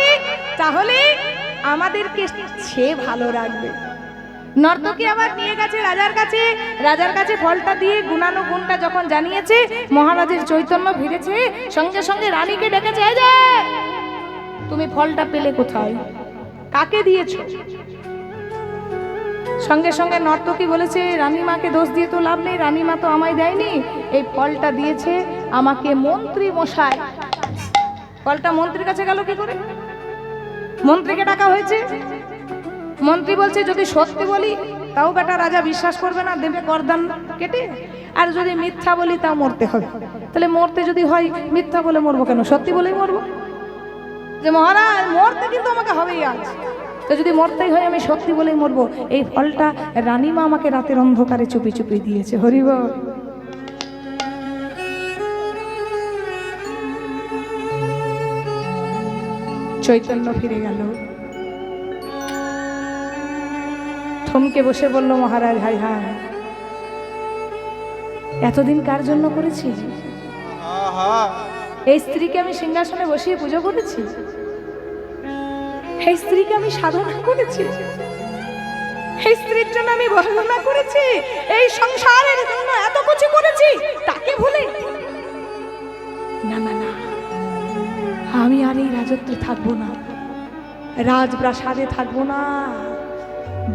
Speaker 1: তাহলে আমাদেরকে সে ভালো রাখবে। নর্তকী আবার নিয়ে গেছে রাজার কাছে। রাজার কাছে ফলটা দিয়ে গুণানুগুণটা যখন জানিয়েছে, মহারাজের চৈতন্য ফিরেছে। সঙ্গে সঙ্গে রানীকে ডেকেছে, এই যে তুমি ফলটা পেলে কোথায়, কাকে দিয়েছো? সঙ্গে সঙ্গে নর্তকী বলেছে, রানীমাকে দোষ দিয়ে তো লাভ নেই, রানীমা তো আমায় দেয়নি, এই ফলটা দিয়েছে আমাকে মন্ত্রী মশাই। ফলটা মন্ত্রীর কাছে গেল কি করে? মন্ত্রীকে ডাকা হয়েছে। মন্ত্রী বলছে, যদি সত্যি বলি তাও বেটা রাজা বিশ্বাস করবে না, দেবে গর্দান কেটে, আর যদি মিথ্যা বলি তাও মরতে হবে। তাহলে মরতে যদি হয়, মিথ্যা বলে মরবো কেন, সত্যি বলেই মরবো। যে মহারাজ মরতে কিন্তু আমাকে হবেই আজ, তো যদি মরতেই হয় আমি সত্যি বলেই মরবো। এই ফলটা রানীমা আমাকে রাতের অন্ধকারে চুপি চুপি দিয়েছে। হরিব। চৈতন্য ফিরে গেল। থমকে বসে বলল, মহারাজ হায় হায়, এতদিন কার জন্য করেছি? এই স্ত্রীকে আমি সিংহাসনে বসিয়ে পুজো করেছি, এই স্ত্রীকে আমি সাধনা করেছি, এই স্ত্রীর জন্য আমি বর্ণনা করেছি, এই সংসারের জন্য এত কিছু করেছি, তাকে ভুলে না না না, আমি আর এই রাজত্বে থাকবো না, রাজপ্রাসাদে থাকবো না,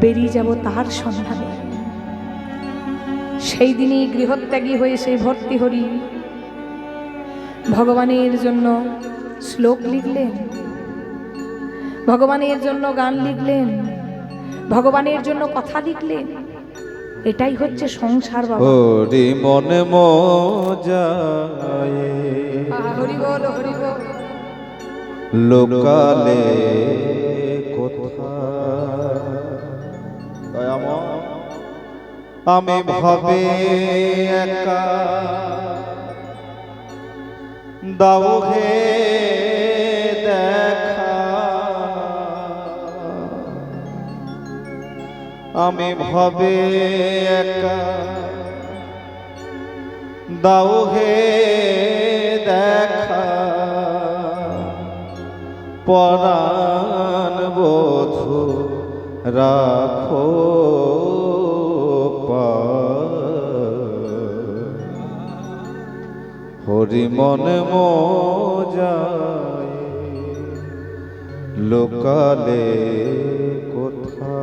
Speaker 1: বেরিয়ে যাব তার সন্ধানে। সেই দিনই গৃহত্যাগী হয়ে সেই ভর্তৃহরি ভগবানের জন্য শ্লোক লিখলেন, ভগবানের জন্য গান লিখলেন, ভগবানের জন্য কথা লিখলেন। এটাই হচ্ছে সংসার বাবা।
Speaker 2: হরি মনে মজায়
Speaker 1: হরি বল, হরি বল।
Speaker 2: লোকালে কোথা আমি ভাবে একা দাও হে দেখা, আমি ভাবে একা দাও হে দেখা, পরাণ বধূ রাখো হরি মনে মজায় লোকালে কোথা,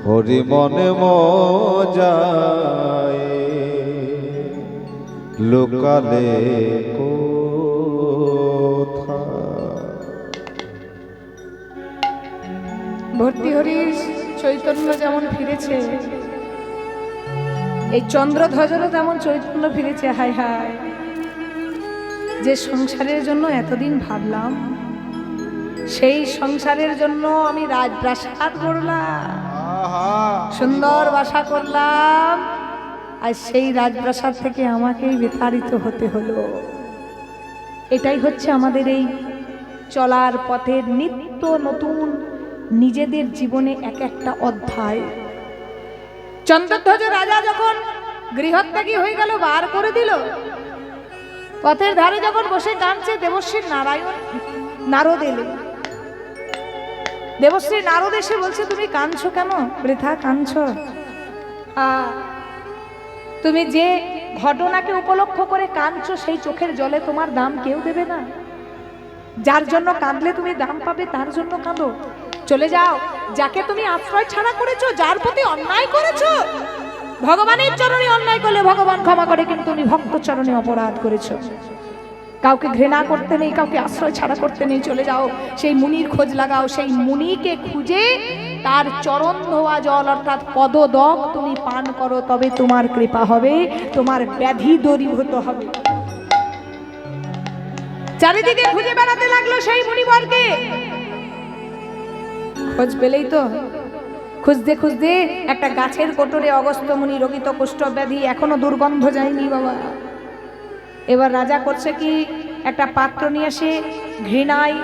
Speaker 2: হরি মনে মজায় লোকালে কোথা।
Speaker 1: ভর্তৃহরির চৈতন্য যেমন ফিরেছে, এই চন্দ্রধ্বজরও তেমন চৈতন্য ফিরেছে। হায় হায়, যে সংসারের জন্য এতদিন ভাবলাম, সেই সংসারের জন্য আমি রাজপ্রাসাদ করলাম, সুন্দর বাসা করলাম, আর সেই রাজপ্রাসাদ থেকে আমাকেই বিতাড়িত হতে হলো। এটাই হচ্ছে আমাদের এই চলার পথের নিত্য নতুন নিজেদের জীবনে এক একটা অধ্যায়। চন্দ্রধ্বজ রাজা যখন গৃহত্যাগী হয়ে গেল, বার করে দিল, পথের ধারে যখন বসে কাঁদছে, দেবশ্রী নারদ এলেন। দেবশ্রী নারদ এসে বলছে, তুমি কাঁদছো কেন? বৃথা কাঁদছো? তুমি যে ঘটনাকে উপলক্ষ করে কাঁদছো, সেই চোখের জলে তোমার দাম কেউ দেবে না। যার জন্য কাঁদলে তুমি দাম পাবে, তার জন্য কাঁদো। চলে যাও, যাকে তুমি আশ্রয় ছাড়া করেছো, যার প্রতি অন্যায় করেছো। ভগবানের চরণে অন্যায় করলে ভগবান ক্ষমা করে, কিন্তু তুমি ভক্ত চরণে অপরাধ করেছো। কাউকে ঘৃণা করতে নেই, কাউকে আশ্রয় ছাড়া করতে নেই। চলে যাও, সেই মুনির খোঁজ লাগাও, সেই মুনিকে খুঁজে তার চরণ ধোয়া জল অর্থাৎ পদদক তুমি পান করো, তবে তোমার কৃপা হবে, তোমার ব্যাধি দূরীভূত হবে। চারিদিকে খুঁজে বেড়াতে লাগলো সেই মুনিবরকে। খোঁজ পেলেই তো, খুঁজতে খুঁজতে একটা গাছের কোটরে অগস্ত্য মুনি রোগিত কুষ্ঠ ব্যাধি, এখনো দুর্গন্ধ যায়নি বাবা। এবার রাজা করছে কি, একটা পাত্র নিয়ে এসে ঘৃণায়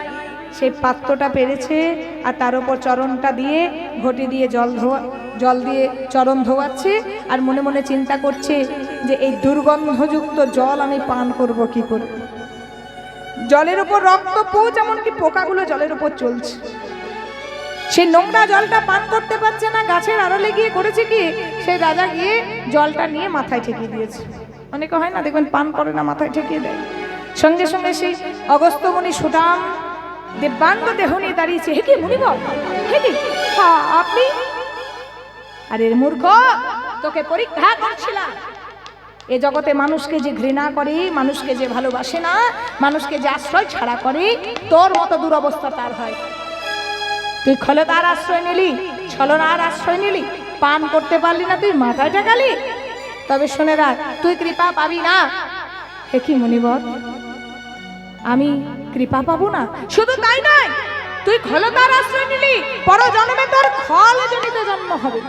Speaker 1: সেই পাত্রটা পেরেছে, আর তার উপর চরণটা দিয়ে ঘটি দিয়ে জল দিয়ে চরণ ধোয়াচ্ছে, আর মনে মনে চিন্তা করছে যে এই দুর্গন্ধযুক্ত জল আমি পান করব কি করে। জলের উপর রক্ত পৌঁছ, এমনকি পোকাগুলো জলের উপর চলছে। সে নোংরা জলটা পান করতে পারছে না, গাছের আড়ালে গিয়ে করেছে কি, সেই রাজা গিয়ে জলটা নিয়ে মাথায় ঠেকিয়ে দিয়েছে। অনেকে হয় না, দেখবেন পান করে না, মাথায় ঠেকিয়ে দেয়। সঙ্গে সঙ্গে সেই অগস্ত্য মুনি সুদাম দিব্যাঙ্গ দেহ নিয়ে দাঁড়িয়েছে। হে কি মুনিবর, হে কি আপনি? আরে মূর্খ, তোকে পরীক্ষা করছিলাম। এ জগতে মানুষকে যে ঘৃণা করে, মানুষকে যে ভালোবাসে না, মানুষকে যে আশ্রয় ছাড়া করে, তোর মতো দুরবস্থা তার হয়। তুই খলতার আশ্রয় নিলি, ছলনার আশ্রয় নিলি, পান করতে পারলি না, তুই মাথায় ঠেকালি। তবে শুনে রাখ, তুই কৃপা পাবি না। হে কি মুনিবর, আমি কৃপা পাবো না? শুধু তাই নয়, তুই খলতার আশ্রয় নিলি, পর জন্মে তোর খল জনিত জন্ম হবে,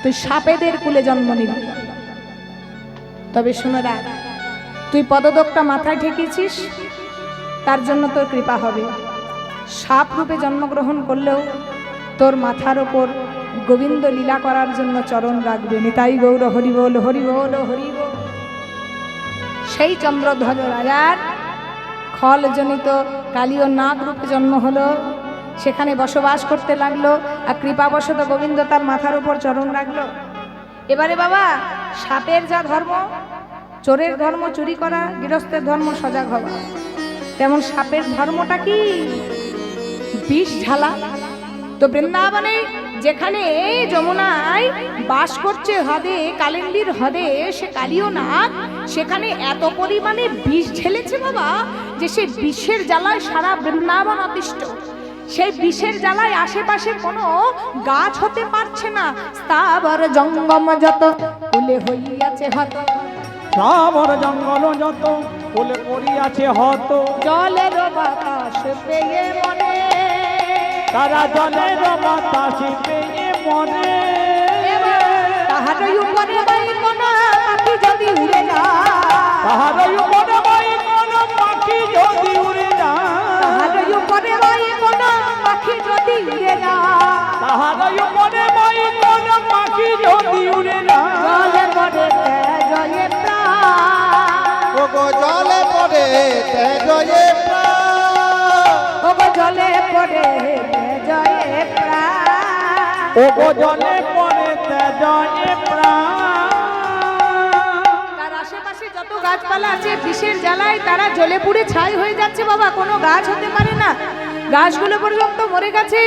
Speaker 1: তুই সাপেদের কুলে জন্ম নিবি। তবে শুনে রাখ, তুই পদদকটা মাথায় ঠেকিয়েছিস, তার জন্য তোর কৃপা হবে। সাপ রূপে জন্মগ্রহণ করলেও তোর মাথার ওপর গোবিন্দ লীলা করার জন্য চরণ রাখবে। নিতাই গৌর হরি বল, হরি বল, হরি বল। সেই চন্দ্রধ্বজ রাজার খলজনিত কালীয় নাগ রূপে জন্ম হলো, সেখানে বসবাস করতে লাগলো, আর কৃপাবশত গোবিন্দ তার মাথার উপর চরণ রাখলো। এবারে বাবা, সাপের যা ধর্ম, চোরের ধর্ম চুরি করা, গৃহস্থের ধর্ম সজাগ হওয়া, তেমন সাপের ধর্মটা কি? বিষ ঢালা। তো বৃন্দাবনে যেখানে যমুনায় বাস করছে হ্রদে, কালিন্দীর হ্রদে, সে কালীয় নাগ, সেখানে এত পরিমাণে বিষ ঢেলেছে বাবা, যে সেই বিষের জ্বালায় সারা বৃন্দাবন অতিষ্ঠ। সেই বিষের জ্বালায় আশেপাশে কোনো গাছ হতে পারছে না। স্থাবর জঙ্গম যত কুলে হইয়াছে হত,
Speaker 3: স্থাবর জঙ্গল যত কুলে পড়িয়াছে হত,
Speaker 1: জলের বাতাস পেয়ে মনে,
Speaker 3: তারা জলের বাতাস পেয়ে মনে।
Speaker 1: তাহারই উপরে বাই কোন পাখি যদি উড়ে যায়,
Speaker 3: তাহারই উপরে বাই কোন পাখি যদি উড়ে যায়,
Speaker 1: তাহারই উপরে বাই কোন পাখি যদি উড়ে যায়,
Speaker 3: তাহারই উপরে বাই কোন পাখি যদি উড়ে যায়।
Speaker 1: জলে পড়ে জয়ে প্রাণ,
Speaker 2: ওগো জলে পড়ে জয়ে প্রাণ,
Speaker 1: ওগো জলে পড়ে জয়ে প্রাণ,
Speaker 3: ওগো জলে পড়ে জয়ে প্রাণ।
Speaker 1: তার আশেপাশে যত গাছপালা আছে বিষের জ্বালায় তারা জ্বলে পুড়ে ছাই হয়ে যাচ্ছে বাবা, কোনো গাছ হতে পারে না, গাছগুলো পর্যন্ত মরে গেছে।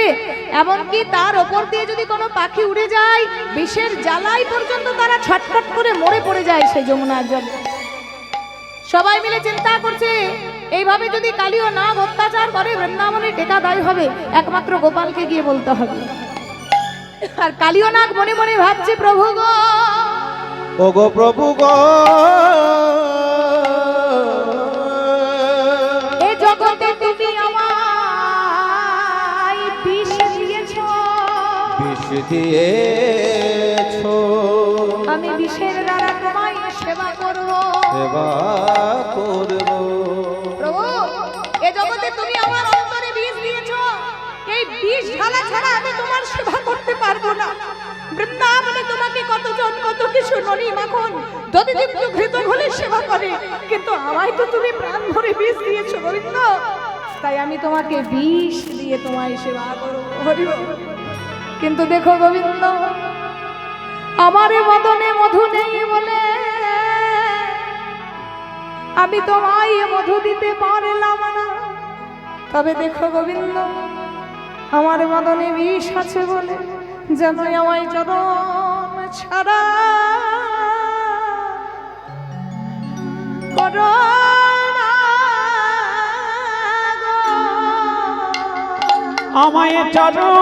Speaker 1: এমনকি তার ওপর দিয়ে যদি কোনো পাখি উড়ে যায়, বিষের জ্বালায় পর্যন্ত তারা ছটফট করে মরে পড়ে যায় সেই যমুনার জলে। সবাই মিলে চিন্তা করছে, এইভাবে যদি কালীয় নাগ অত্যাচার করে বৃন্দাবনে টেকা দায় হবে, একমাত্র গোপালকে গিয়ে বলতে হবে। আর কালীয় নাগ মনে মনে ভাবছে, প্রভু গো,
Speaker 2: ওগো প্রভু গো
Speaker 1: এ জগতে তুমি আমায় বিষ দিয়েছো,
Speaker 2: বিষ দিয়েছো,
Speaker 1: আমি বিষের দ্বারা তোমায় সেবা করব।
Speaker 2: সেবা করব।
Speaker 1: প্রভু, এ জগতে তুমি আমার অন্তরে বিষ দিয়েছো, এই বিষ ঢালা ছাড়া আমি তোমার সেবা করতে পারবো না। বৃন্দাবনে তোমাকে কতজন কত কিছু ননি মাখন দধিদীপ্ত ঘৃত ঘোলে সেবা করে, কিন্তু আমায় তো তুমি প্রাণ ভরে বিষ দিয়েছো গোবিন্দ, তাই আমি তোমাকে বিষ দিয়ে তোমায় সেবা করব। হরি বল। কিন্তু দেখো গোবিন্দ, আমারে মদনে মধু নেই বলে আমি তোমায় মধু দিতে পারলাম না। তবে দেখো গোবিন্দ, আমার মদনে বিষ আছে বলে যেন আমায় চরণ ছাড়া করো না গো।
Speaker 3: আমায় চরণ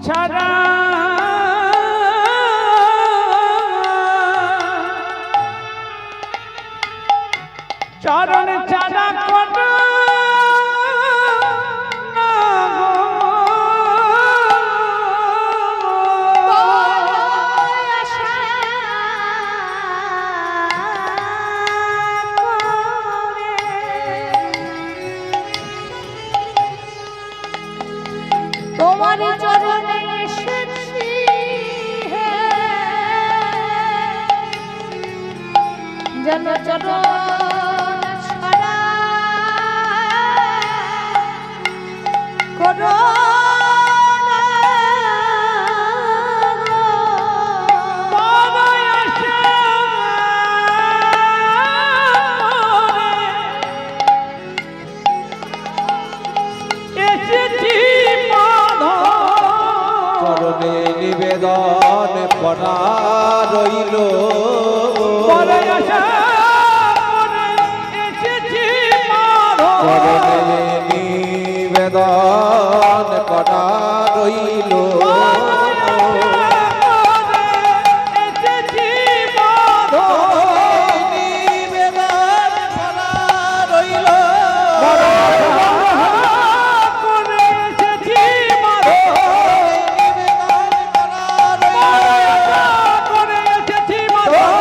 Speaker 3: ছাড়া চরণ ছাড়া করো না গো।
Speaker 1: তোমার চরণে এসেছি হে, যেন চরণ ছাড়া করো না গো।
Speaker 3: এসেছি মাধব
Speaker 2: চরণে নিবেদন করা রইল,
Speaker 3: পরে আশা করে এসেছি মাধব
Speaker 2: চরণে নিবেদন করা রইল,
Speaker 3: এসেছি মাধব
Speaker 2: নিবেদন করা রইল,
Speaker 3: করে এসেছি মাধব
Speaker 2: নিবেদন করা রইল,
Speaker 3: করে এসেছি মাধব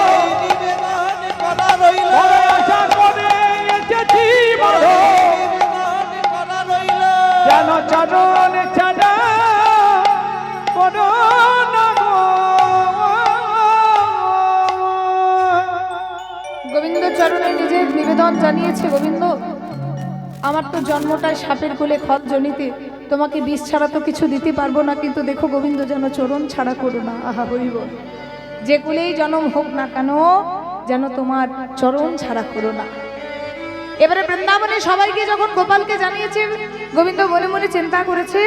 Speaker 2: নিবেদন করা রইল,
Speaker 3: আশা করে এসেছি মাধব
Speaker 2: নিবেদন করা রইল।
Speaker 3: যেন চরণ ছাড়া করো না গো।
Speaker 1: গোবিন্দ চরণে নিজের নিবেদন জানিয়েছে, গোবিন্দ আমার তো জন্মটাই সাপের কোলে খত জনিতে, তোমাকে বিষ ছাড়া তো কিছু দিতে পারবো না, কিন্তু দেখো গোবিন্দ যেন চরণ ছাড়া করো না। আহা হরিব, যে কুলেই জন্ম হোক না কেন যেন তোমার চরণ ছাড়া করো না। এবারে বৃন্দাবনে সবাইকে যখন গোপালকে জানিয়েছে, গোবিন্দ মনে মনে চিন্তা করেছে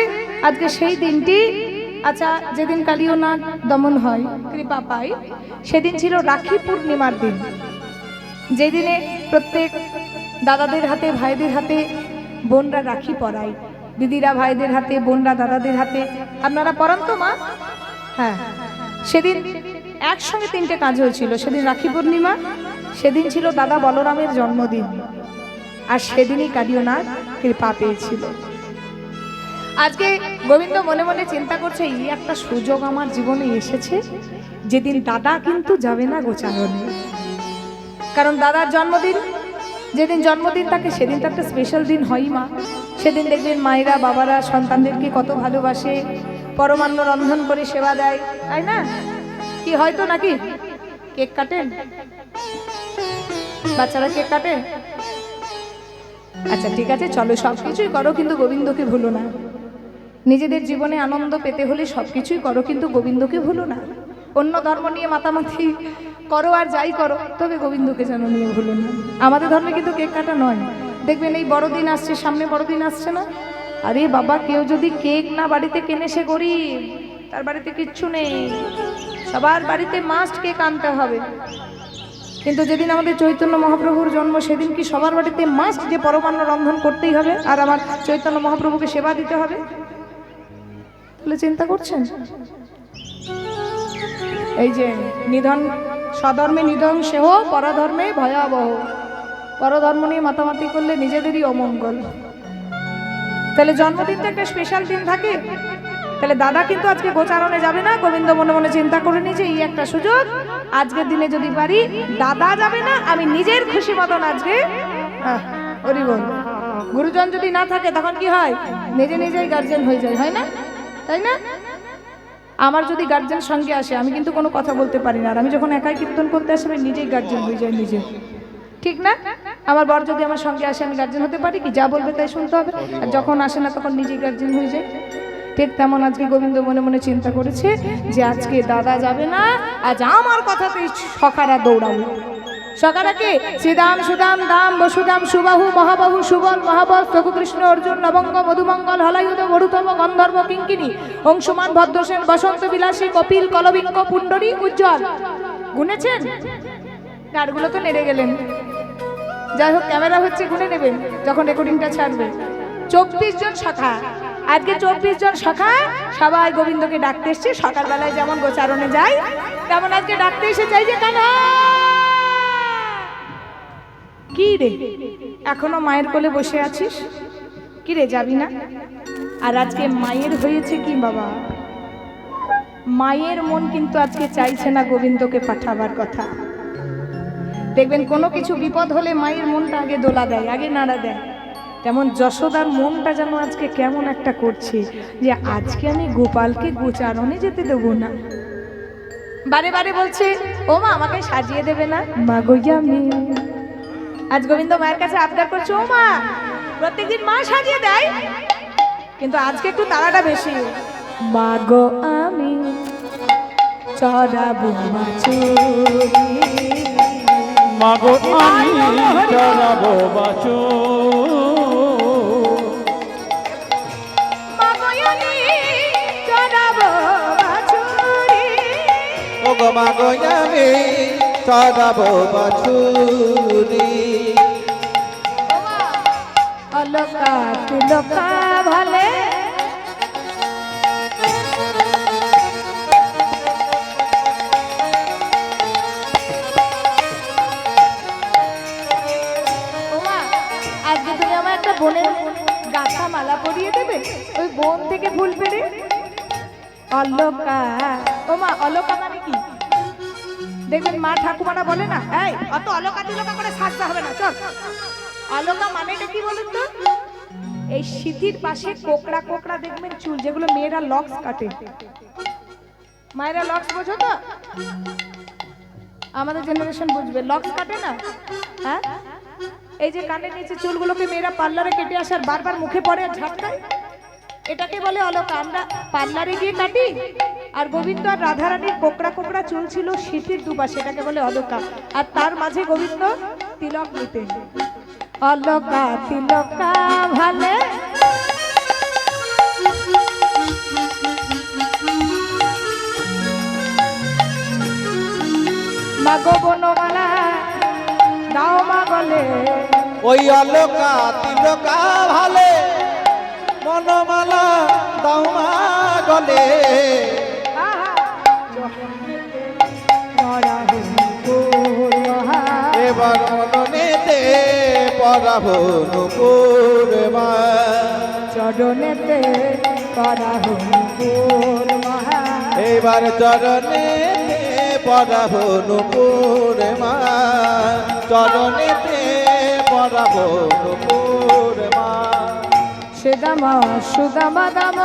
Speaker 1: আজকে সেই দিনটি, আচ্ছা যেদিন কালীয় নাগ দমন হয় কৃপা পাই, সেদিন ছিল রাখি পূর্ণিমার দিন, যেদিনে প্রত্যেক দাদাদের হাতে ভাইদের হাতে বোনরা রাখি পরায়, দিদিরা ভাইদের হাতে, বোনরা দাদাদের হাতে। আপনারা পরান তো মা? হ্যাঁ, সেদিন একসঙ্গে তিনটে কাজ হয়েছিল। সেদিন রাখি পূর্ণিমা, সেদিন ছিল দাদা বলরামের জন্মদিন, আর সেদিনই কালীয় নাগ কৃপা পেয়েছিল। আজকে গোবিন্দ মনে মনে চিন্তা করছে, এই একটা সুযোগ আমার জীবনে এসেছে, যেদিন দাদা কিন্তু যাবে না গোচারণে, কারণ দাদার জন্মদিন, যেদিন জন্মদিন থাকে সেদিন তো একটা স্পেশাল দিন হয় মা। সেদিন দেখবেন মায়েরা বাবারা সন্তানদেরকে কত ভালোবাসে, পরমান্ন রন্ধন করে সেবা দেয়, তাই না? কি হয়তো নাকি কেক কাটেন, বাচ্চারা কেক কাটে? আচ্ছা ঠিক আছে, চলো সব কিছুই করো, কিন্তু গোবিন্দকে ভুলো না। নিজেদের জীবনে আনন্দ পেতে হলে সব কিছুই করো, কিন্তু গোবিন্দকে ভুলো না। অন্য ধর্ম নিয়ে মাতামাতি করো আর যাই করো, তবে গোবিন্দকে যেন নিয়ে ভুলো না। আমাদের ধর্মে কিন্তু কেক কাটা নয়। দেখবেন এই বড়দিন আসছে, সামনে বড়দিন আসছে না, আরে বাবা কেউ যদি কেক না বাড়িতে কেনে সে গরিব, তার বাড়িতে কিচ্ছু নেই। সবার বাড়িতে মাস্ট কেক আনতে হবে। কিন্তু যেদিন আমাদের চৈতন্য মহাপ্রভুর জন্ম, সেদিন কি সবার বাড়িতে মাস্ট যে পরমান্ন রন্ধন করতেই হবে আর আমার চৈতন্য মহাপ্রভুকে সেবা দিতে হবে? তাহলে চিন্তা করছেন? এই যে নিধন, স্বধর্মে নিধন সেহ, পরধর্মে ভয়াবহ। পরধর্ম নিয়ে মাতামাতি করলে নিজেদেরই অমঙ্গল। তাহলে জন্মদিনটা একটা স্পেশাল দিন থাকে। তাহলে দাদা কিন্তু আজকে গোচারণে যাবে না। গোবিন্দ মনে মনে চিন্তা করে নিয়েছে এই একটা সুযোগ, আজকের দিনে যদি পারি, দাদা যাবে না, আমি নিজের খুশি মতন আজকে হরি বল। গুরুজন যদি না থাকে তখন কি হয়, নিজে নিজেই গার্জেন হয়ে যায়, হয় না? তাই না? আমার যদি গার্জেন সঙ্গে আসে, আমি কিন্তু কোনো কথা বলতে পারি না। আর আমি যখন একাই কীর্তন করতে আসি, আমি নিজেই গার্জেন হয়ে যাই নিজে, ঠিক না? আমার বর যদি আমার সঙ্গে আসে, আমি গার্জেন হতে পারি কি? যা বলবে তাই শুনতে হবে। আর যখন আসে না, তখন নিজেই গার্জেন হয়ে যায়। ঠিক তেমন আজকে গোবিন্দ মনে মনে চিন্তা করেছে যে আজকে দাদা যাবে না, আজ আমার কথাতেই সখারা দৌড়াবে। সখারা কে? শ্রীদাম, সুদাম, দাম, বসুদাম, সুবাহু, মহাবাহু, সুবল, মহাবল, কৃষ্ণ, অর্জুন, নবঙ্গ, মধুমঙ্গল, হলায়ুধ, মরুতম, গন্ধর্ব, কিঙ্কিনী, অংশুমান, ভদ্রসেন, বসন্ত বিলাসী, কপিল, কলবিঙ্গ, পুণ্ডরী, উজ্জ্বল। গুনেছেন? কারগুলো তো নেড়ে গেলেন। যাই হোক, ক্যামেরা হচ্ছে, গুনে নেবেন যখন রেকর্ডিংটা ছাড়বে। 24 জন শাখা। আজকে 24 জন শাখা সবাই গোবিন্দকে ডাকতে এসছে। সকালবেলায় যেমন গোচারণে যায়, তেমন আজকে ডাকতে এসে চাই যে কানা কি রে, এখনো মায়ের কোলে বসে আছিস? কি রে, যাবি না? আর আজকে মায়ের হয়েছে কি বাবা, মায়ের মন কিন্তু আজকে চাইছে না গোবিন্দকে পাঠাবার কথা। দেখবেন কোনো কিছু বিপদ হলে মায়ের মনটা আগে দোলা দেয়, আগে নাড়া দেয়। তেমন যশোদার মনটা যেন আজকে কেমন একটা করছে যে আজকে আমি গোপালকে গোচারণে যেতে দেবো না। বারে বারে বলছে, ও মা, আমাকে সাজিয়ে দেবে না? মা গইয়া আমি আজ গোবিন্দ মায়ের কাছে আবদার করছে, ও মা, প্রত্যেকদিন মা সাজিয়ে দেয়, কিন্তু আজকে একটু তাড়াটা বেশি। মা গো আমি চড়াবো বাছুরি,
Speaker 3: মাগো আমি চড়াবো বাছুর,
Speaker 1: মাগো আমি চড়াবো বাছুরি,
Speaker 2: ও গো মা গো আমি চড়াবো বাছুরি।
Speaker 1: অলকা তিলকা ভালে আজকে তুমি আমার একটা বোনের গাঁথা মালা পরিয়ে দেবে, ওই বোন থেকে ফুল পেড়ে। অলকা, ও মা, অলকা মানে কি? দেখবেন মা ঠাকুমারা বলে না, এই অত অলকা তিলকা করে সাজতে হবে না, চল। অলকা মানেটা কি বলুন তো? এই সিঁথির পাশে কোকড়া কোকড়া দেখবেন চুল, যেগুলো মেয়েরা লক্স কাটে। মায়েরা লক্স বোঝো তো? আমাদের জেনারেশন বুঝবে, লক্স কাটে না? হ্যাঁ, এই যে কানের নিচে চুলগুলোকে মেয়েরা পার্লারে কেটে আসার বারবার মুখে পড়ে আর ঝাঁকায়, এটাকে বলে অলকা। আমরা পার্লারে গিয়ে কাটি, আর গোবিন্দ আর রাধারানীর কোকড়া কোকড়া চুল ছিল সিঁথির দুপাশে, এটাকে বলে অলকা। আর তার মাঝে গোবিন্দ তিলক নিতেন। অলকা তিলকা ভালে মাগো বনমালা দাও মা গলে,
Speaker 2: ওই অলকা তিলকা ভালে, মনমালা দাও মা গলে। এবার মননেতে পরাবো নুপুর মা,
Speaker 1: চরণেতে পরাবো নুপুর মা,
Speaker 2: এবার চরণেতে পরাবো নুপুর মা, চরণেতে পরাবো নুপুর মা।
Speaker 1: সুদাম সুদাম দাম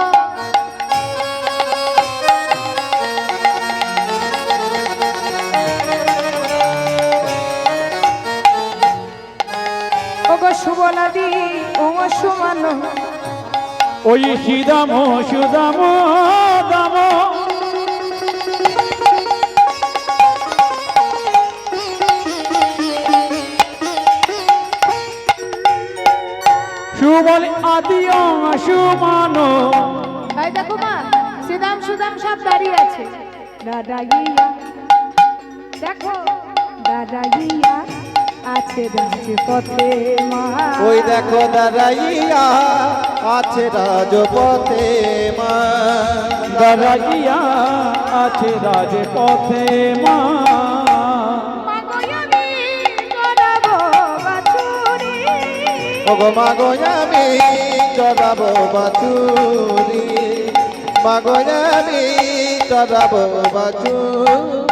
Speaker 1: ওগো সুবলাদি ওগো সুমান,
Speaker 3: ওই সুদাম সুদাম দাম, সুবল আদি সুমান।
Speaker 1: এই দেখো মা, সুদাম সুদাম সব দাঁড়িয়ে আছে। দাদা গিয়া দেখো, দাদা গিয়া আছে রাজপথে মা
Speaker 2: ওই দেখো দাঁড়াইয়া আছে রাজপথে মা
Speaker 3: দাঁড়াইয়া আছে রাজপথে মা
Speaker 2: ওগো মাগো আমি চড়াবো বাছুরি মাগো আমি চড়াবো বাছুরি